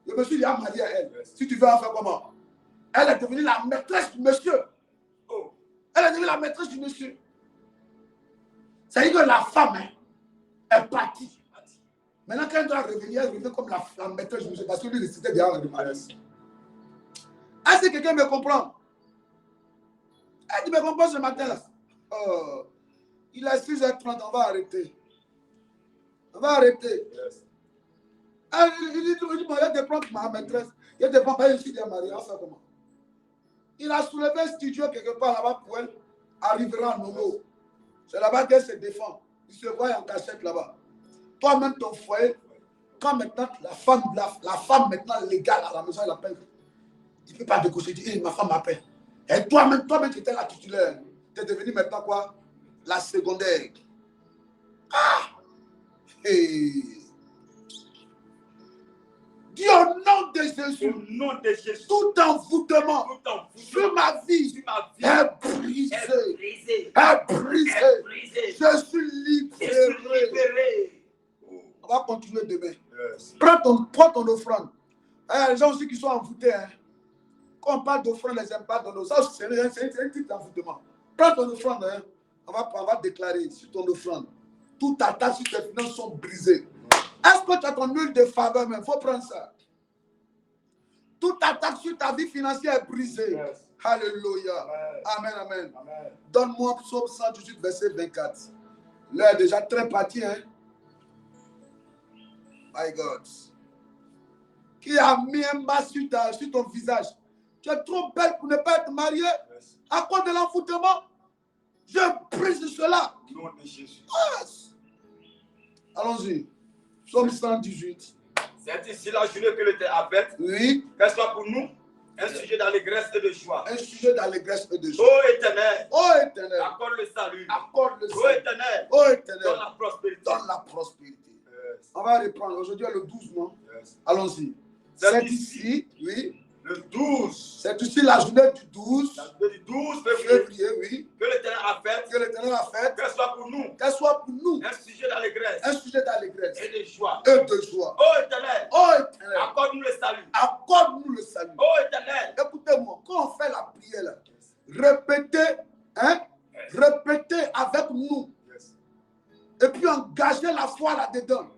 le monsieur il a marié à elle. Yes. Si tu veux, en faire comment? Elle est devenue la maîtresse du monsieur. Oh. Elle est devenue la maîtresse du monsieur. C'est-à-dire que la femme est partie. Maintenant, quand elle doit revenir, elle revient comme la maîtresse du monsieur, parce que lui, il était derrière le mariage. Est-ce que quelqu'un me comprend? Elle dit, me comprend ce matin là. Oh, il est 6h30, on va arrêter. On va arrêter. Yes. Il dit, bon, il y a des plans pour ma maîtresse. Il y a des plans, je suis déjà marié, on fait comment? Il a soulevé un studio quelque part là-bas pour elle. Arrivera en Nomo. C'est là-bas qu'elle se défend. Il se voit en cachette là-bas. Toi-même, ton foyer, quand maintenant la femme maintenant légale à la maison, elle appelle. Il ne peut pas décocher. Il dit, hey, ma femme m'appelle. Et toi-même, tu étais la titulaire. Tu es devenu maintenant quoi? La secondaire. Ah! Hey. Dis au nom de Jésus. Au nom de Jésus. Tout envoûtement sur ma vie est brisé. Est brisé. Je suis libéré. On va continuer demain. Yes. Prends ton offrande. Les gens aussi qui sont envoûtés. Hein. Quand on parle d'offrande, les n'aiment pas donner. Ça, c'est un type d'envoûtement. Prends ton offrande. Hein. On va déclarer sur ton offrande. Toute attaque sur tes finances sont brisées. Est-ce que tu as ton huile de faveur? Il faut prendre ça. Toute attaque sur ta vie financière est brisée. Yes. Alléluia. Amen, amen. Amen. Donne-moi Psaume 118, verset 24. L'heure est déjà très partie. Hein? My God. Qui a mis un bas sur ton visage. Tu es trop belle pour ne pas être mariée. Yes. À cause de l'envoûtement. Je brise cela. Au nom de Jésus. Yes. Allons-y. Psaume 118. C'est ici la journée que l'Éternel a faite. Oui. Qu'elle soit pour nous un sujet d'allégresse et de joie. Un sujet d'allégresse et de joie. Ô Éternel. Ô Éternel. Accorde le salut. Accorde le salut. Ô Éternel. Ô Éternel. Donne la prospérité. Donne la prospérité. Yes. On va reprendre. Aujourd'hui est le 12, non? Yes. Allons-y. C'est ici, oui. Le 12. C'est ici la journée du 12. La journée du 12 février. Oui. Que l'Éternel a faite. Que l'Éternel a faite. Qu'elle soit pour nous. Qu'elle soit pour nous. Un sujet d'allégresse. Un sujet d'allégresse. Et de joie. Et de joie. Ô Éternel. Ô Éternel. Accorde-nous le salut. Accorde-nous le salut. Ô Éternel. Écoutez-moi, quand on fait la prière, là, répétez, hein? Yes. Répétez avec nous. Yes. Et puis engagez la foi là-dedans.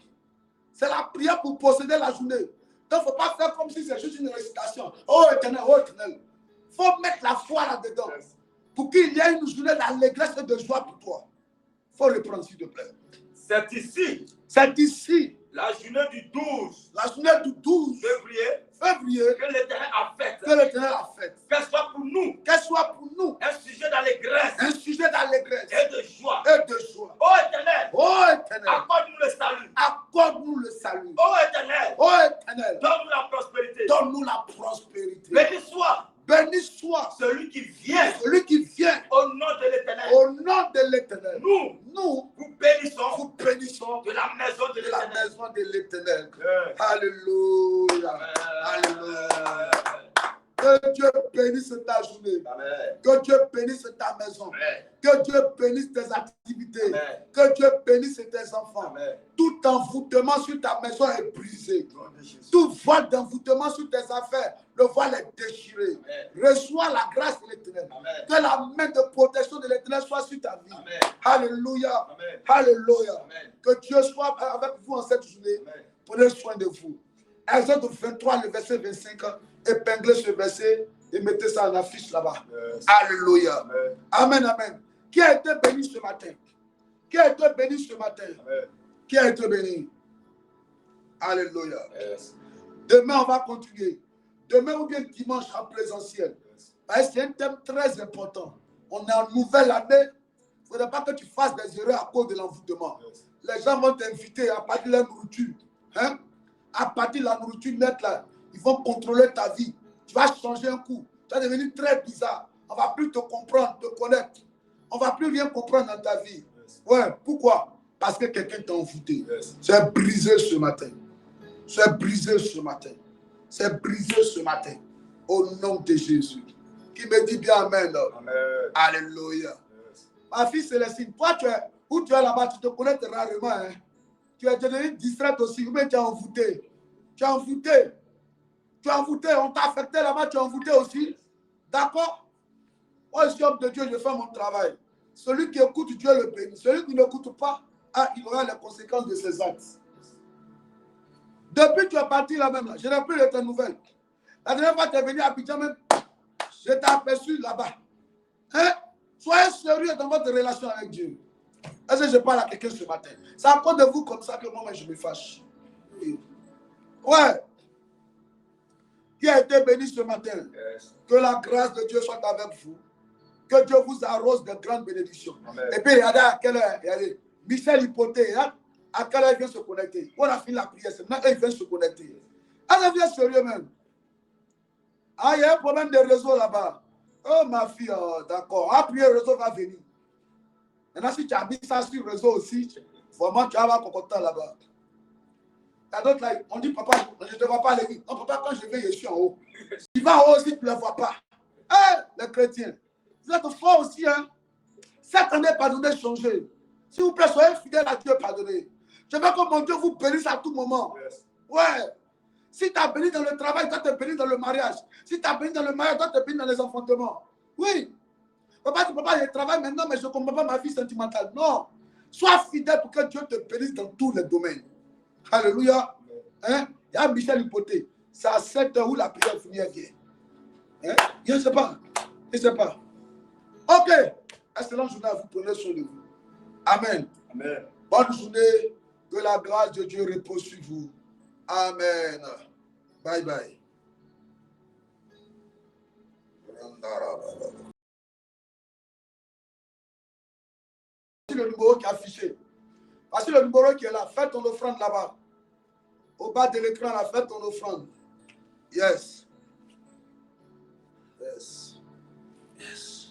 C'est la prière pour posséder la journée. Donc, il ne faut pas faire comme si c'est juste une récitation. Oh Éternel, oh Éternel. Il faut mettre la foi là-dedans. Yes. Pour qu'il y ait une journée d'allégresse et de joie pour toi. Il faut le prendre, s'il te plaît. C'est ici. C'est ici. La journée du 12. La journée du 12 février. Que l'Éternel a faite. Que l'Éternel a faite. Qu'elle soit pour nous. Qu'elle soit pour nous. Un sujet d'allégresse. Un sujet d'allégresse. Et de joie. Et de joie. Ô Éternel. Ô Éternel. Accorde-nous le salut. Accorde-nous le salut. Ô Éternel. Ô Éternel. Donne-nous la prospérité. Donne-nous la prospérité. Béni soit. Béni soit celui qui vient. Celui qui vient. Au nom de l'Éternel. Au nom de l'Éternel. Nous vous bénissons. Vous bénissons de la maison de l'Éternel. Alléluia. Alléluia. Que Dieu bénisse ta journée. Amen. Que Dieu bénisse ta maison. Amen. Que Dieu bénisse tes activités. Amen. Que Dieu bénisse tes enfants. Amen. Tout envoûtement sur ta maison est brisé. Tout voile d'envoûtement sur tes affaires, le voile est déchiré. Amen. Reçois la grâce de l'Éternel. Que la main de protection de l'Éternel soit sur ta vie. Amen. Alléluia. Amen. Alléluia. Amen. Que Dieu soit avec vous en cette journée. Amen. Prenez soin de vous. Exode 23, le verset 25. Épinglez ce verset et mettez ça en affiche là-bas. Yes. Alléluia. Amen. Amen, amen. Qui a été béni ce matin? Qui a été béni ce matin? Amen. Qui a été béni? Alléluia. Yes. Demain, on va continuer. Demain ou bien dimanche en présentiel. Yes. C'est un thème très important. On est en nouvelle année. Il ne faudrait pas que tu fasses des erreurs à cause de l'envoûtement. Yes. Les gens vont t'inviter à partir de la nourriture. Hein? À partir de la nourriture nette là. Ils vont contrôler ta vie. Tu vas changer un coup. Tu vas devenir très bizarre. On ne va plus te comprendre, te connaître. On ne va plus rien comprendre dans ta vie. Yes. Ouais, pourquoi? Parce que quelqu'un t'a envoûté. Yes. C'est brisé ce matin. C'est brisé ce matin. C'est brisé ce matin. Au nom de Jésus. Qui me dit bien Amen. Amen. Alléluia. Yes. Ma fille Célestine, toi, où tu es là-bas, tu te connais rarement. Hein? Tu es devenu distraite aussi. Mais tu es envoûté. Tu es envoûté. Tu es envoûté, on t'a affecté là-bas, tu es envoûté aussi. D'accord? Moi, je suis homme de Dieu, je fais mon travail. Celui qui écoute, Dieu le bénit. Celui qui n'écoute pas, il aura les conséquences de ses actes. Depuis que tu es parti là-même, là, je n'ai plus de tes nouvelles. La dernière fois que tu es venu à Abidjan, même, je t'ai aperçu là-bas. Hein? Soyez sérieux dans votre relation avec Dieu. Est-ce que je parle à quelqu'un ce matin? C'est à cause de vous comme ça que moi, je me fâche. Ouais. qui a été béni ce matin. Que la grâce de Dieu soit avec vous. Que Dieu vous arrose de grandes bénédictions. Amen. Et puis, regardez à quelle heure. Regardez, Michel Hypothé, hein, à quelle heure il vient se connecter. On a fini la prière. Maintenant, il vient se connecter. Elle vient sérieux même. Ah, il y a un problème de réseau là-bas. Oh, ma fille, d'accord. Après, le réseau va venir. Maintenant, si tu as mis ça sur le réseau aussi, vraiment, tu vas avoir content là-bas. Il y a d'autres là, on dit, papa, je ne te vois pas aller. Non, papa, quand je vais, je suis en haut. Tu vas en haut aussi, tu ne le vois pas. Les chrétiens, vous êtes forts aussi, hein. Cette année, pardonnez, changez. S'il vous plaît, soyez fidèles à Dieu, pardonnez. Je veux que mon Dieu vous bénisse à tout moment. Ouais. Si tu as béni dans le travail, toi, tu es béni dans le mariage. Si tu as béni dans le mariage, toi, tu es béni dans les enfantements. Oui. Papa, je travaille maintenant, mais je ne comprends pas ma vie sentimentale. Non. Sois fidèle pour que Dieu te bénisse dans tous les domaines. Alléluia. Hein? Il y a Michel Hypothé. C'est à 7 heures où la prière finit vient. Hein? Je ne sais pas. Je ne sais pas. Ok. Excellente journée à vous. Prenez soin de vous. Amen. Amen. Bonne journée. Que la grâce de Dieu repose sur vous. Amen. Bye bye. Voici le numéro qui est affiché. Voici le numéro qui est là. Faites ton offrande là-bas. Au bas de l'écran, là, faites ton offrande. Yes. Yes. Yes.